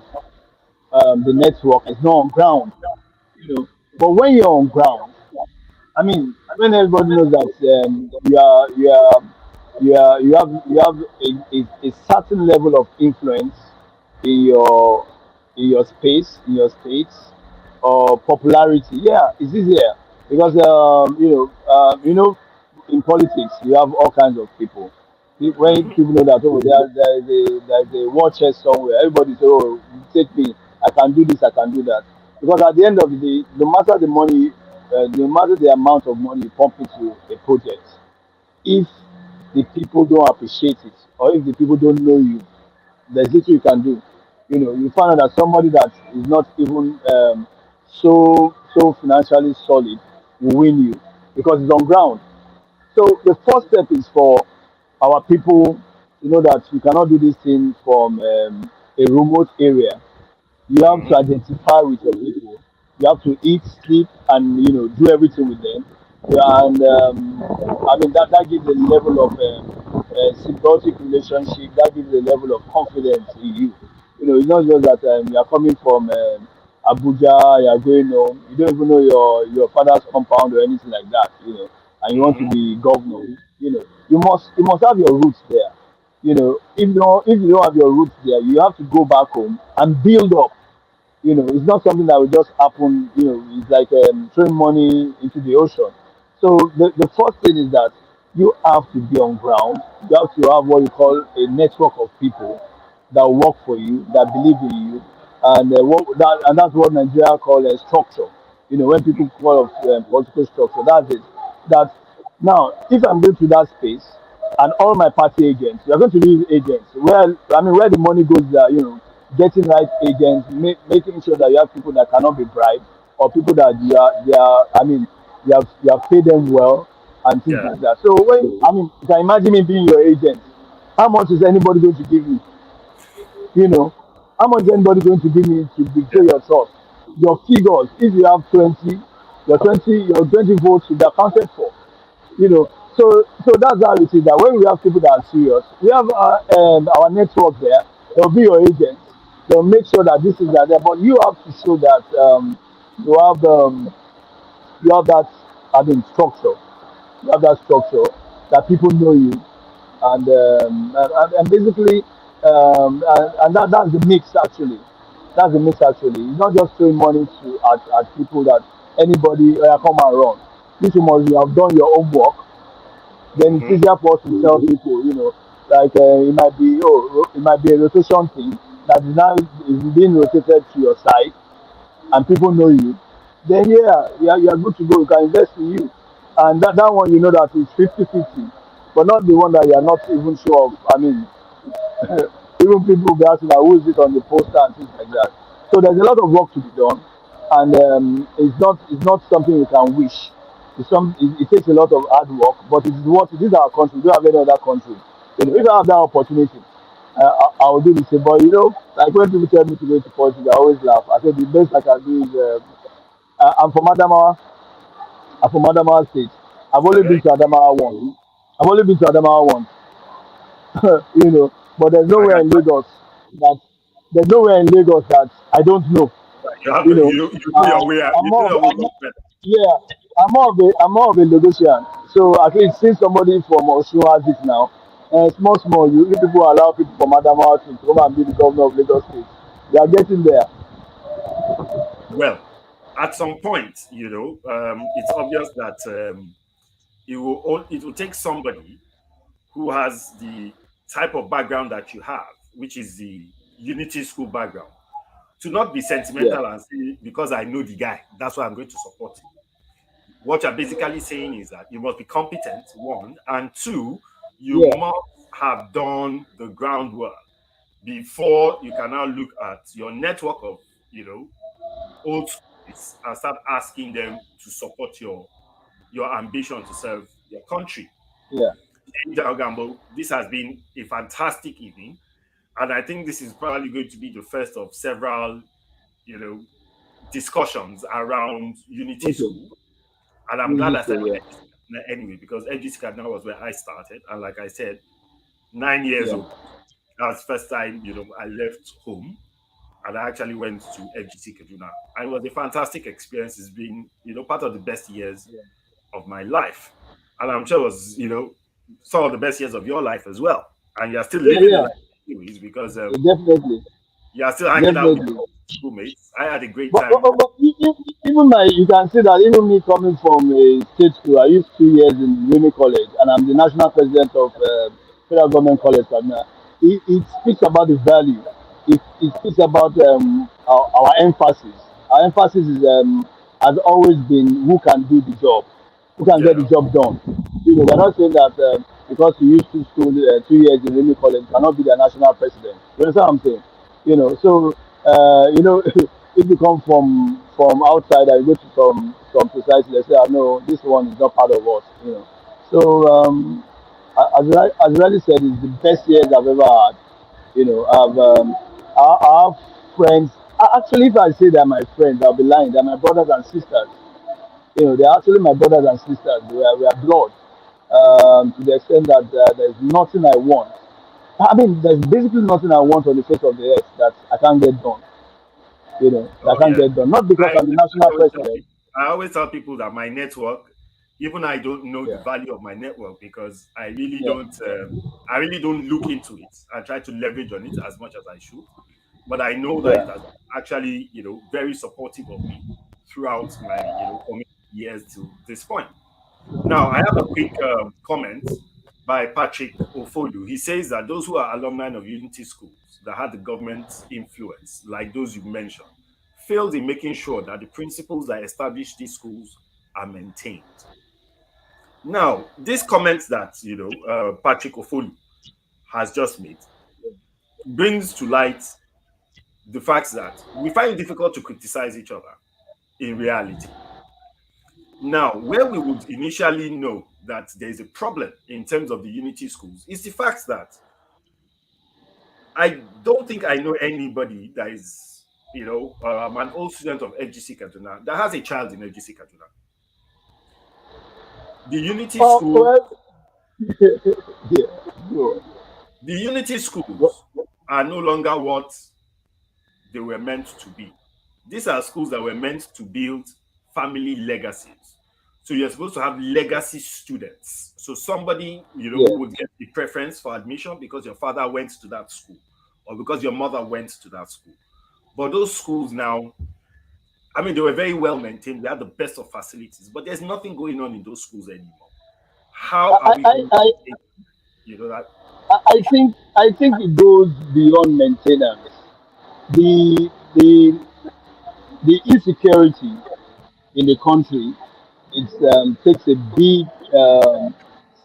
have the network, is not on ground, you know. But when you're on ground, I mean, when everybody knows that you have a certain level of influence in your space, in your states, or popularity. Yeah, it's easier because in politics you have all kinds of people. When people know that there is a war chest somewhere, everybody say, "Oh, take me! I can do this, I can do that." Because at the end of the day, no matter the money, no matter the amount of money you pump into a project, if the people don't appreciate it, or if the people don't know you, there's little you can do. You find out that somebody that is not even so financially solid will win you because it's on ground. So the first step is for our people to know that you cannot do this thing from a remote area. You have to Mhm. identify with your people. You have to eat, sleep, and do everything with them. Yeah, and I mean that gives a level of symbiotic relationship. That gives a level of confidence in you. It's not just that you are coming from Abuja, you are going home. You don't even know your father's compound or anything like that. And you want to Mhm. be governor. You must have your roots there. If you don't have your roots there, you have to go back home and build up. It's not something that will just happen. It's like throwing money into the ocean. So the first thing is that you have to be on ground. You have to have what you call a network of people that work for you, that believe in you, and that's what Nigeria call a structure. When people call of political structure, that's it. That now, if I'm going to that space and all my party agents, we are going to use agents. Where the money goes there, getting right agents, making sure that you have people that cannot be bribed, or people that you have paid them well and things Yeah. like that. So you can imagine me being your agent. How much is anybody going to give me? You know, how much is anybody going to give me to betray Yeah. your trust? Your figures, if you have 20, your 20 votes should be accounted for. you know. So that's how it is that when we have people that are serious, we have our network there. They'll be your agents. They'll make sure that this is that there. But you have to show that you have um, you have that structure. You have that structure that people know you, and basically that's the mix actually. That's the mix actually. It's not just throwing money at people that anybody come and run. You have done your homework, then it's Mhm. easier for us to tell people, like it might be a rotation thing that is being rotated to your side, and people know you. Then you are good to go. You can invest in you, and that one that is 50-50, but not the one that you are not even sure of. I mean, even people will be asking, like, who is it on the poster and things like that. So there's a lot of work to be done, and it's not something you can wish. It takes a lot of hard work, but it is our country. We don't have any other country. If I have that opportunity, I will do the same. But like when people tell me to go into politics, I always laugh. I say the best I can do is I'm from Adamawa. I'm from Adamawa State. I've only been Okay. to Adamawa once. I've only been to Adamawa once. But there's I nowhere can in Lagos that I don't know. You have You to, know, you do your way, I'm you do more of, your way much better. yeah, I'm more of a negotiant. So at least since somebody from Osun has it now, small, you people allow people from Adamawa to come and be the governor of Lagos State. They are getting there. Well, at some point, it's obvious that it will take somebody who has the type of background that you have, which is the unity school background, to not be Yeah, sentimental and say, because I know the guy, that's why I'm going to support him. What you're basically saying is that you must be competent, one, and two, you yeah, must have done the groundwork before you can now look at your network of, old schools and start asking them to support your ambition to serve your country. yeah. Gambo, this has been a fantastic evening, and I think this is probably going to be the first of several, you know, discussions around Unity Okay. School. And I'm glad Easy I to, started yeah, FGC Kaduna anyway, because FGC Kaduna was where I started, and like I said, 9 years yeah, old. That's the first time I left home, and I actually went to FGC Kaduna. And it was a fantastic experience. It's been part of the best years yeah, of my life, and I'm sure it was some of the best years of your life as well. And you're still yeah, living the yeah. life anyways because Definitely, you're still hanging out with definitely. your schoolmates. I had a great But, but, time. but, but even my, you can see that even me coming from a state school, I used 2 years in Uni College, and I'm the national president of Federal Government College Kaduna. It speaks about the value. It speaks about our emphasis. Our emphasis is has always been who can do the job, who can get the Yeah, job done. They're not saying that because you used to school 2 years in Uni College, you cannot be the national president. You understand what I'm saying? So if you come from outside and you go to some society, they say, "I know this one is not part of us." So as Riley said, it's the best years I've ever had. I have friends. Actually, if I say they're my friends, I'll be lying. They're my brothers and sisters. They're actually my brothers and sisters. We are blood. To the extent that there's nothing I want. I mean, there's basically nothing I want on the face of the earth that I can't get done. That I oh can't yeah. get done. Not because I, I'm the I national always tell president. people, I always tell people that my network, even I don't know the Yeah, value of my network because I really yeah, don't. I really don't look into it. I try to leverage on it as much as I should, but I know that it yeah. has actually, very supportive of me throughout my, coming years to this point. Now, I have a quick comment by Patrick Ofolu. He says that those who are alumni of Unity schools that had the government's influence, like those you mentioned, failed in making sure that the principles that established these schools are maintained. Now, this comment that Patrick Ofolu has just made brings to light the fact that we find it difficult to criticize each other in reality. Now, where we would initially know that there is a problem in terms of the unity schools is the fact that I don't think I know anybody that is, an old student of FGC Kaduna that has a child in FGC Kaduna. The unity Oh school, well, yeah. Sure. the unity What? schools are no longer what they were meant to be. These are schools that were meant to build family legacies. So you're supposed to have legacy students. So somebody, Yeah. would get the preference for admission because your father went to that school or because your mother went to that school. But those schools now, I mean, they were very well maintained. They had the best of facilities, but there's nothing going on in those schools anymore. How are I, we I, going I, to take, that? I think it goes beyond maintenance. The the the insecurity in the country, it takes a big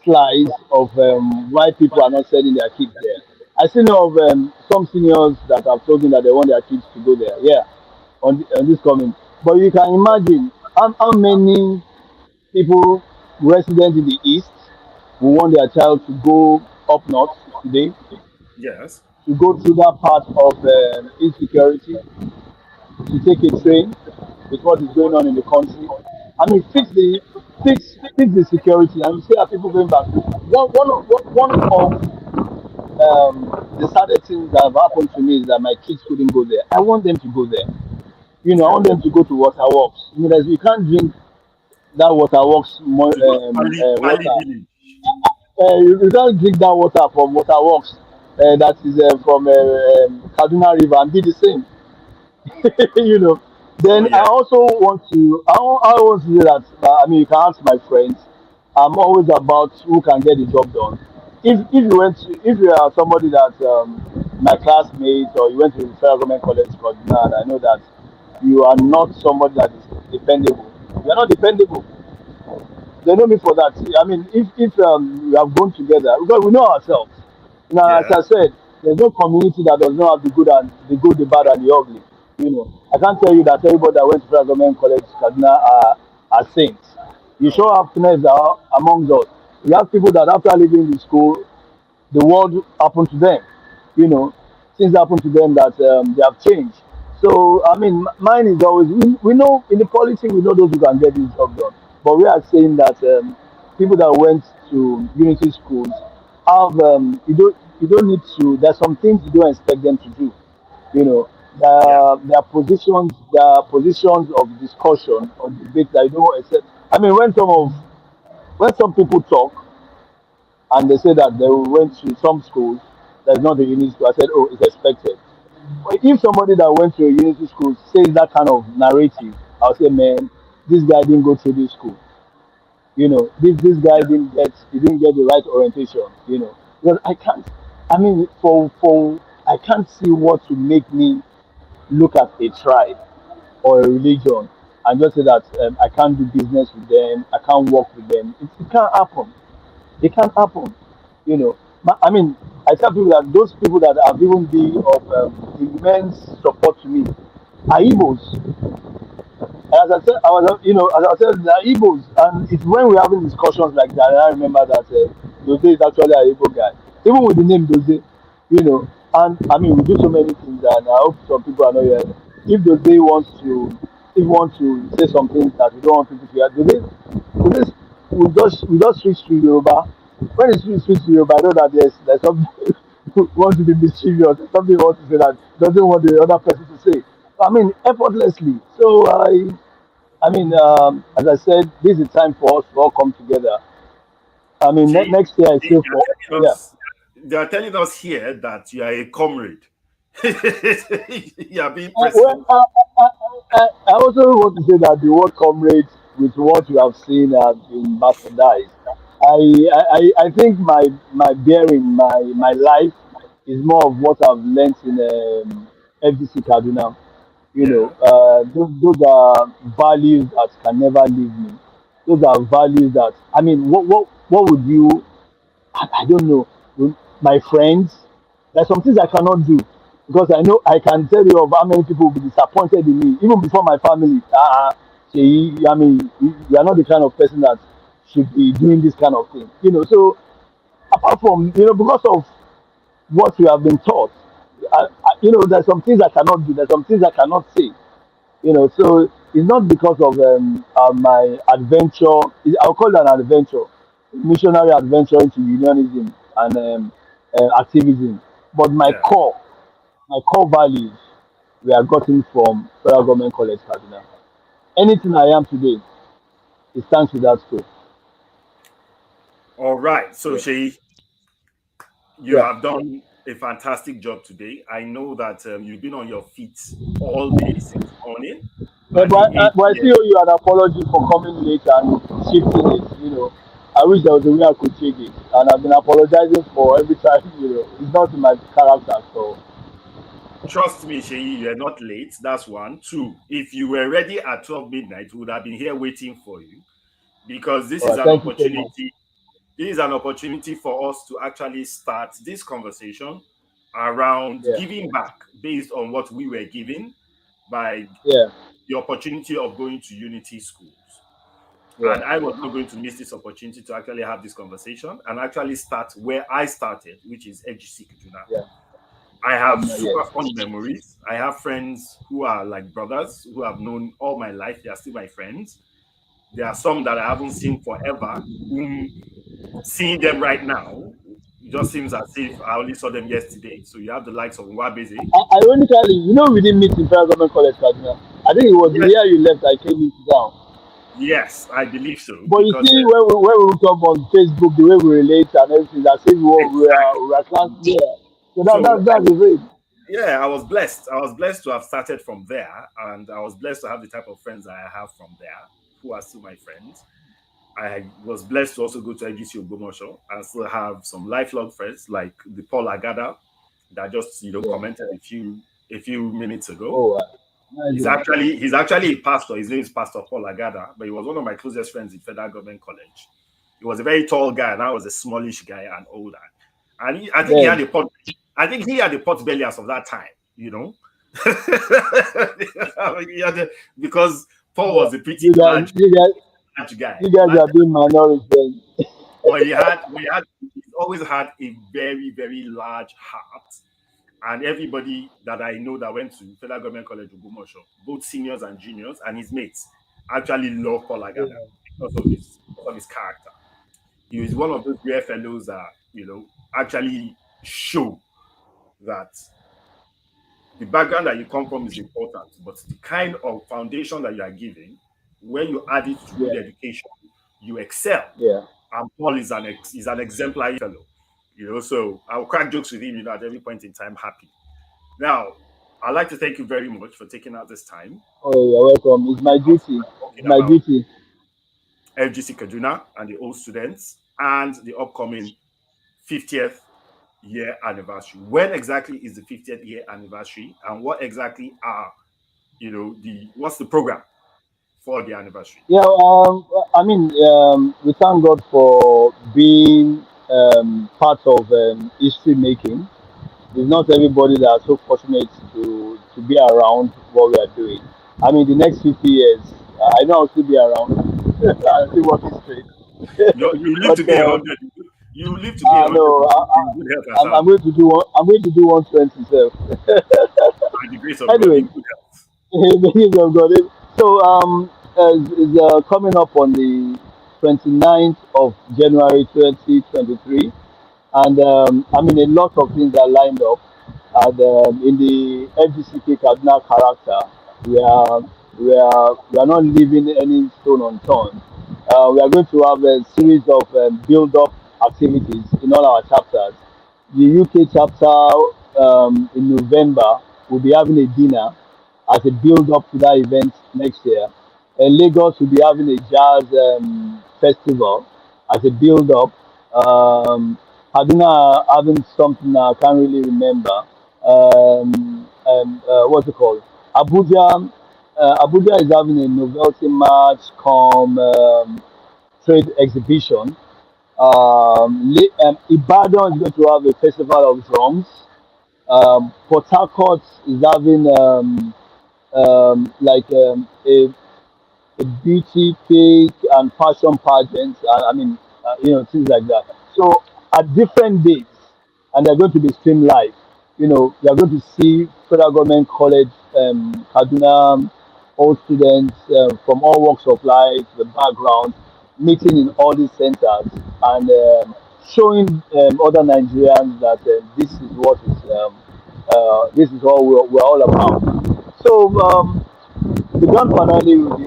slice of why people are not sending their kids there. I still know of some seniors that have told me that they want their kids to go there. Yeah, on this coming. But you can imagine how many people resident in the east who want their child to go up north today, Yes. to go through that part of insecurity, to take a train with what is going on in the country. I mean, fix the security, and you see how people going back. One of the saddest things that have happened to me is that my kids couldn't go there. I want them to go there. You know, I Yeah. want them to go to waterworks. You know, you can't drink that waterworks Pali water. village. You can't drink that water from waterworks that is from Kaduna River and be the same. You know. Oh Then I yeah. also want to, I want to say that, I mean, you can ask my friends. I'm always about who can get the job done. If you are somebody that my classmates or you went to Federal Government College Kaduna, and I know that you are not somebody that is dependable. You are not dependable. They know me for that. I mean, if we have grown together, because we know ourselves. Now, as Yeah. I said, there's no community that does not have the good, the bad, and the ugly. You know, I can't tell you that everybody that went to Federal Government College Kaduna are saints. You show No. happiness among us. We have people that after leaving the school, the world happened to them. You know, things happen to them that they have changed. So I mean, mine is always we know in the politics we know those who can get this job done, but we are saying that people that went to unity schools have you don't need to. There's some things you don't expect them to do. You know, Yeah. there are positions of discussion or debate that you don't accept. I mean, when some people talk and they say that they went to some schools that's not a unity school. I said, oh, it's expected. But if somebody that went to a unity school says that kind of narrative, I'll say, man, this guy didn't go to this school. You know, this guy Yeah. didn't get the right orientation. You know, because I can't. I mean, for I can't see what to make me look at a tribe or a religion and just say that I can't do business with them, I can't work with them. It can't happen. It can happen. You know, I mean, I tell people that those people that have even been of immense support to me are Igbos. And as I said, as I said, they are Igbos, and it's when we're having discussions like that, I remember that Dose is actually an Igbo guy, even with the name Dose, you know. And I mean, we do so many things, and I hope some people are not here. If Dose wants to, if want to say some things that we don't want people to hear, Dose we just switch to Yoruba. When it switch to Yoruba, I know that there's something want to be mischievous, something wants to say that doesn't want the other person to say. I mean, effortlessly. So as I said, this is time for us to all come together. I mean, She, next year I say for yeah. they are telling us here that you are a comrade. You are being Well, president. I also want to say that the word comrade, with what you have seen, has been bastardized. I think my bearing, my life is more of what I've learned in FGC Kaduna. You know, Yeah. those are values that can never leave me. Those are values that, I mean, what would you, I don't know. My friends, there's some things I cannot do because I know I can tell you of how many people will be disappointed in me, even before my family. I mean, you are not the kind of person that should be doing this kind of thing. You know, so apart from, because of what we have been taught, there's some things I cannot do, there's some things I cannot say. So it's not because of my adventure. I'll call it an adventure, missionary adventure into unionism and activism. But Yeah. my core values, we are gotten from Federal Government College Kaduna. Anything I am today is thanks to that school. All right. So, Yeah, Shay, you yeah. have done a fantastic job today. I know that you've been on your feet all day since morning But, at the but I 8 still owe you an apology for coming late and shifting it. I wish there was a way I could change it, and I've been apologizing for every time. It's not in my character, so. Trust me, Sheyi, you're not late. That's one. Two, if you were ready at 12 midnight, we would have been here waiting for you because this All is right, an thank you so much. opportunity. This is an opportunity for us to actually start this conversation around Yeah, giving back based on what we were given by yeah, the opportunity of going to Unity schools. yeah, And I was not going to miss this opportunity to actually have this conversation and actually start where I started, which is FGC Kaduna. yeah. I have Yes. super fond memories. I have friends who are like brothers who I've known all my life. They are still my friends. There are some that I haven't seen forever, whom seeing them right now, it just seems as if I only saw them yesterday. So you have the likes of Nwabeze. Ironically, we didn't meet in Federal Government College Kaduna. I think it was the Yes, year you left I came into town. yes, I believe so But you because see, when we talk on Facebook, the way we relate and everything, as if exactly. we are class, yeah. So So that's the thing. yeah, I was blessed. I was blessed to have started from there, and I was blessed to have the type of friends that I have from there, who are still my friends. I was blessed to also go to FGC Ogbomoso and still have some lifelong friends like the Paul Agada that just Yeah. commented a few minutes ago. Oh, nice one. He's actually a pastor. His name is Pastor Paul Agada, but he was one of my closest friends in Federal Government College. He was a very tall guy, and I was a smallish guy and older. And I think he Then had a pot. I think he had a pot belly as of that time. Because Paul uh, was a pretty large, you guys, large guy. you guys are being minorities. Then But he always had a very, very large heart. And everybody that I know that went to Federal Government College Ogbomoso, both seniors and juniors, and his mates, actually love Paul Agada because of his character. He is one of those rare fellows that actually show that the background that you come from is important, but the kind of foundation that you are giving, when you add it to good yeah, education, you excel. yeah. And Paul is an exemplary fellow. So I'll crack jokes with him, at every point in time, happy. Now, I'd like to thank you very much for taking out this time Oh, you're welcome. It's my duty. It's talking my about duty. FGC Kaduna and the old students and the upcoming 50th year anniversary. When exactly is the 50th year anniversary, and what exactly are what's the program for the anniversary? Yeah. I mean, we thank God for being part of history making. It's not everybody that are so fortunate to be around what we are doing. I mean, the next 50 years, I know I'll still be around. I'll still working straight. You live to But be 100. You live to be I 100 know in good health and I'm sound going to do one. I'm going to do 120 self. by the grace of God Anyway, in good health. the use of God. So is coming up on the 29th of January 2023, and I mean a lot of things are lined up. And in the FGCK Kaduna character, we are not leaving any stone unturned. We are going to have a series of build-up activities in all our chapters. The UK chapter in November will be having a dinner as a build-up to that event next year. And Lagos will be having a jazz festival as a build-up. Kaduna having something I can't really remember. What's it called? Abuja is having a novelty march come trade exhibition. Ibadan is going to have a festival of drums. Port Harcourt is having like a beauty cake and fashion pageants. I mean, things like that. So at different dates, and they're going to be streamed live. You're going to see Federal Government College Kaduna, all students from all walks of life, the background, meeting in all these centers and showing other Nigerians that this is what we're all about. So the grand finale will be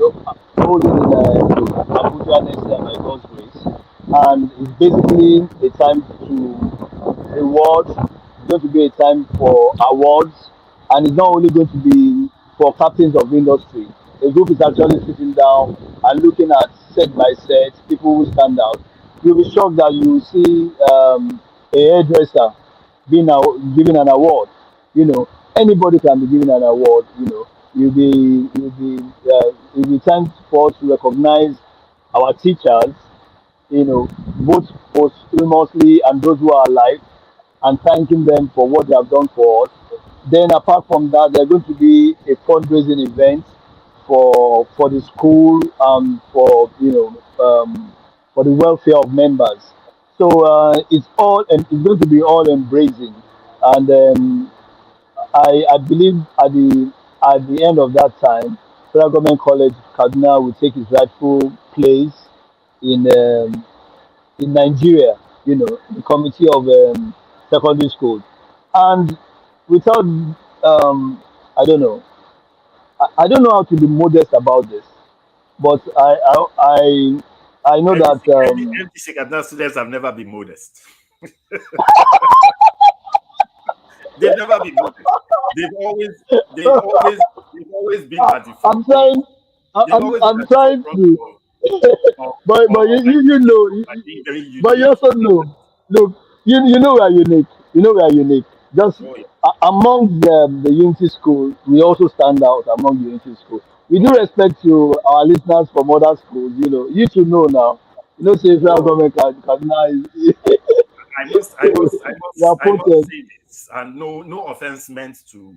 holding in Abuja next year by God's grace, and it's basically a time to reward. It's going to be a time for awards, and it's not only going to be for captains of industry. The group is actually sitting down and looking at set by set people who stand out. You'll be shocked that you see a hairdresser given an award. Anybody can be given an award. It'll be time for us to recognize our teachers, both posthumously and those who are alive, and thanking them for what they have done for us. Then, apart from that, there's going to be a fundraising event for the school, for the welfare of members. So it's going to be all embracing, and I believe at the end of that time, Federal Government College Kaduna will take its rightful place in Nigeria, the committee of secondary schools. And without, I don't know, I don't know how to be modest about this, but I know that FGC Kaduna students have never been modest. They've never been modest. They've always, they've always, they've always been at the I'm forefront. trying They've always been I'm at the trying forefront to, but of you education, know, by being very but you unique. also know, look, you know we are unique. You know we are unique. Just Oh yeah, among the Unity School, we also stand out among the Unity School. We do oh yeah. respect to our listeners from other schools. You know, you should know now. You know, say Federal Oh, Government Kaduna is we are I must potent. say this, and no offense meant to,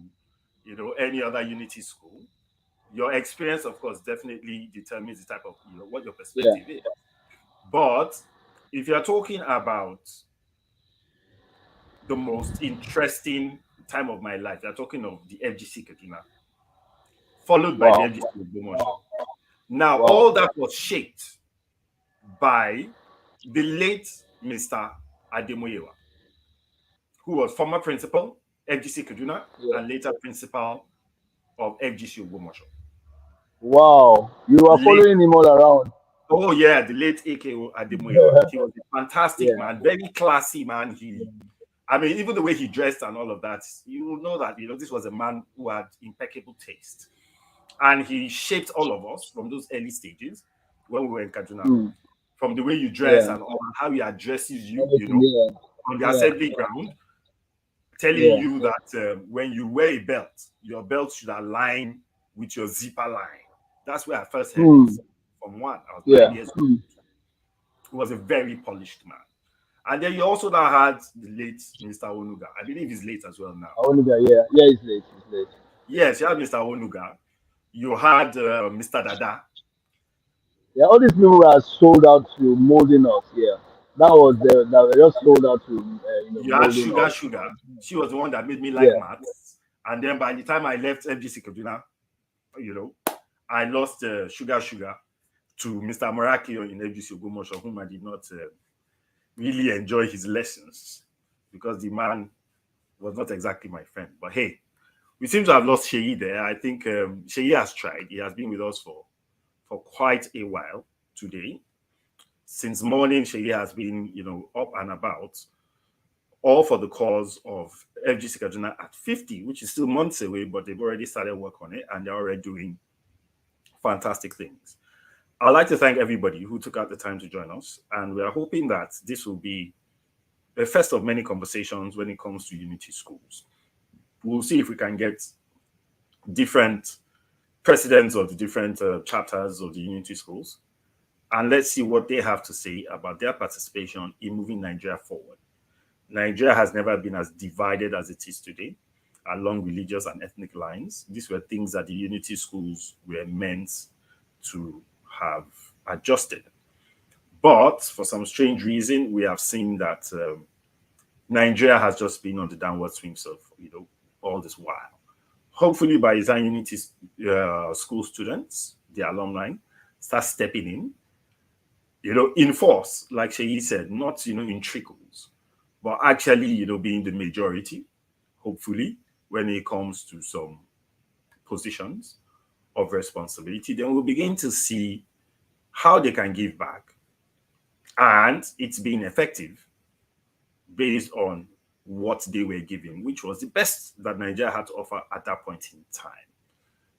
any other Unity school. Your experience, of course, definitely determines the type of, what your Yeah. perspective is. But if you're talking about the most interesting time of my life, you're talking of the FGC Kaduna, followed by the Wow. FGC Ogbomoso. Now, Wow. all that was shaped by the late Mr. Ademoyewa, who was former principal, FGC Kaduna, Yeah. and later principal of FGC Ogbomoso. Wow. You are Late, following him all around. oh yeah, the late AKO Ademoyewa. He was a fantastic Yeah. man, very classy man. I mean, even the way he dressed and all of that, you will know that, this was a man who had impeccable taste. And he shaped all of us from those early stages when we were in Kaduna, Mm. from the way you dress Yeah. and all, how he addresses you, Everything. Yeah. on the Yeah. assembly ground, telling Yeah. you that when you wear a belt, your belt should align with your zipper line. That's where I first heard it Mm. from one. I was Yeah. 9 years old. Mm. He was a very polished man. And then you also now had the late Mr. Onuga. I believe he's late as well now. I only got, yeah. Yeah, it's late. It's late. Yes, you had Mr. Onuga. You had Mr. Dada. Yeah, all these people were sold out to molding us. Yeah, that were just sold out to You had molding Sugar us. Sugar. She was the one that made me like Yeah. maths. And then by the time I left FGC Kaduna, you know, I lost Sugar Sugar to Mr. Morakio in FGC Ogbomoso, whom I did not really enjoy his lessons because the man was not exactly my friend. But hey, we seem to have lost Sheyi there. I think Sheyi has tried. He has been with us for quite a while today. Since morning, Sheyi has been, up and about, all for the cause of FGC Kaduna at 50, which is still months away, but they've already started work on it and they're already doing fantastic things. I'd like to thank everybody who took out the time to join us, and we are hoping that this will be the first of many conversations when it comes to Unity schools. We'll see if we can get different presidents of the different chapters of the Unity schools, and let's see what they have to say about their participation in moving Nigeria forward. Nigeria has never been as divided as it is today along religious and ethnic lines. These were things that the Unity schools were meant to have adjusted. But for some strange reason, we have seen that Nigeria has just been on the downward swing of, all this while. Hopefully, by the time Unity school students, the alumni, start stepping in force, like Sheyi said, not, in trickles, but actually, being the majority, hopefully, when it comes to some positions of responsibility, then we'll begin to see how they can give back and it's being effective based on what they were given, which was the best that Nigeria had to offer at that point in time.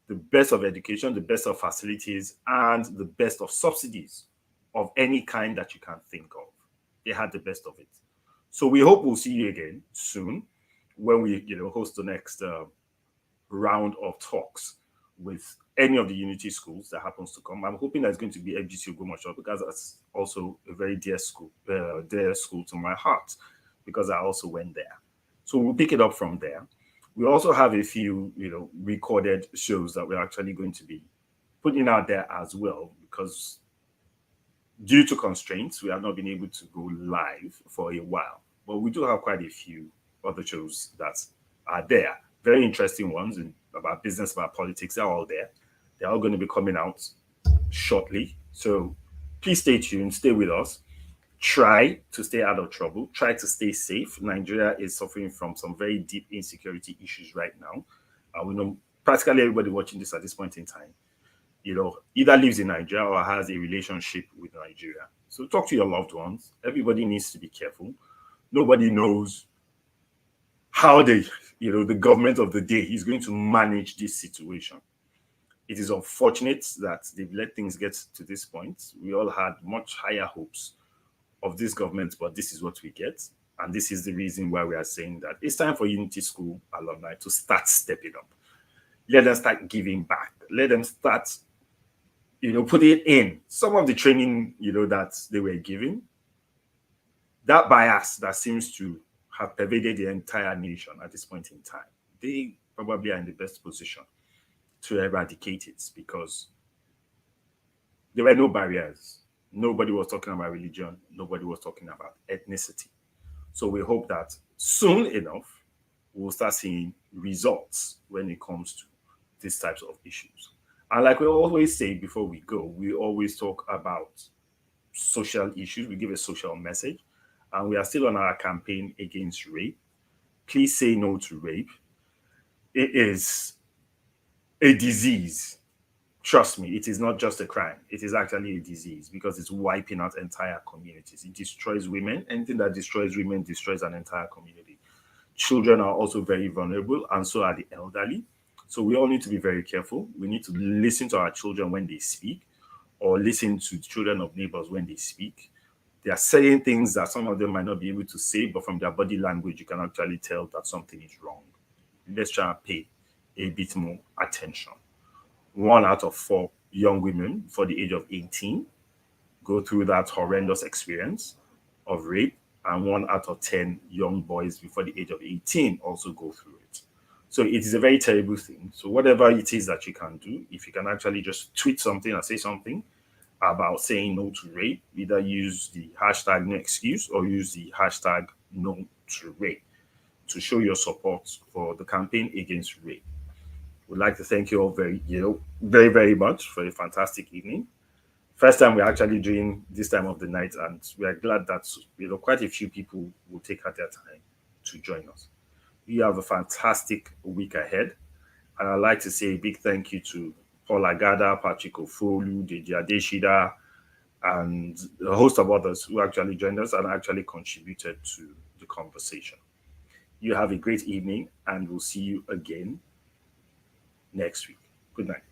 The best of education, the best of facilities, and the best of subsidies of any kind that you can think of. They had the best of it. So we hope we'll see you again soon when we, host the next round of talks with any of the Unity schools that happens to come. I'm hoping that's going to be FGC Ogbomoso because that's also a very dear school to my heart because I also went there. So we'll pick it up from there. We also have a few, recorded shows that we're actually going to be putting out there as well because due to constraints, we have not been able to go live for a while. But we do have quite a few other shows that are there. Very interesting ones about business, about politics. They're all there. They're all going to be coming out shortly. So please stay tuned, stay with us. Try to stay out of trouble. Try to stay safe. Nigeria is suffering from some very deep insecurity issues right now. We know practically everybody watching this at this point in time, either lives in Nigeria or has a relationship with Nigeria. So talk to your loved ones. Everybody needs to be careful. Nobody knows how the government of the day is going to manage this situation. It is unfortunate that they've let things get to this point. We all had much higher hopes of this government, but this is what we get. And this is the reason why we are saying that it's time for Unity School alumni to start stepping up. Let them start giving back. Let them start, putting in some of the training, that they were giving. That bias that seems to have pervaded the entire nation at this point in time, they probably are in the best position to eradicate it, because there were no barriers. Nobody was talking about religion. Nobody was talking about ethnicity. So we hope that soon enough, we'll start seeing results when it comes to these types of issues. And like we always say before we go, we always talk about social issues. We give a social message. And we are still on our campaign against rape. Please say no to rape. It is a disease. Trust me, it is not just a crime. It is actually a disease, because it's wiping out entire communities. It destroys women. Anything that destroys women destroys an entire community. Children are also very vulnerable, and so are the elderly. So we all need to be very careful. We need to listen to our children when they speak, or listen to children of neighbors when they speak. There are certain things that some of them might not be able to say, but from their body language, you can actually tell that something is wrong. Let's try and pay a bit more attention. 1 out of 4 young women before the age of 18 go through that horrendous experience of rape, and 1 out of 10 young boys before the age of 18 also go through it. So it is a very terrible thing. So whatever it is that you can do, if you can actually just tweet something or say something about saying no to rape, either use the hashtag no excuse or use the hashtag no to rape to show your support for the campaign against rape. We'd like to thank you all very, very much for a fantastic evening. First time we're actually doing this time of the night, and we are glad that quite a few people will take out their time to join us. You have a fantastic week ahead, and I'd like to say a big thank you to Paul Agada, Patrick Ofolu, Deji Adeshida, and a host of others who actually joined us and actually contributed to the conversation. You have a great evening, and we'll see you again next week. Good night.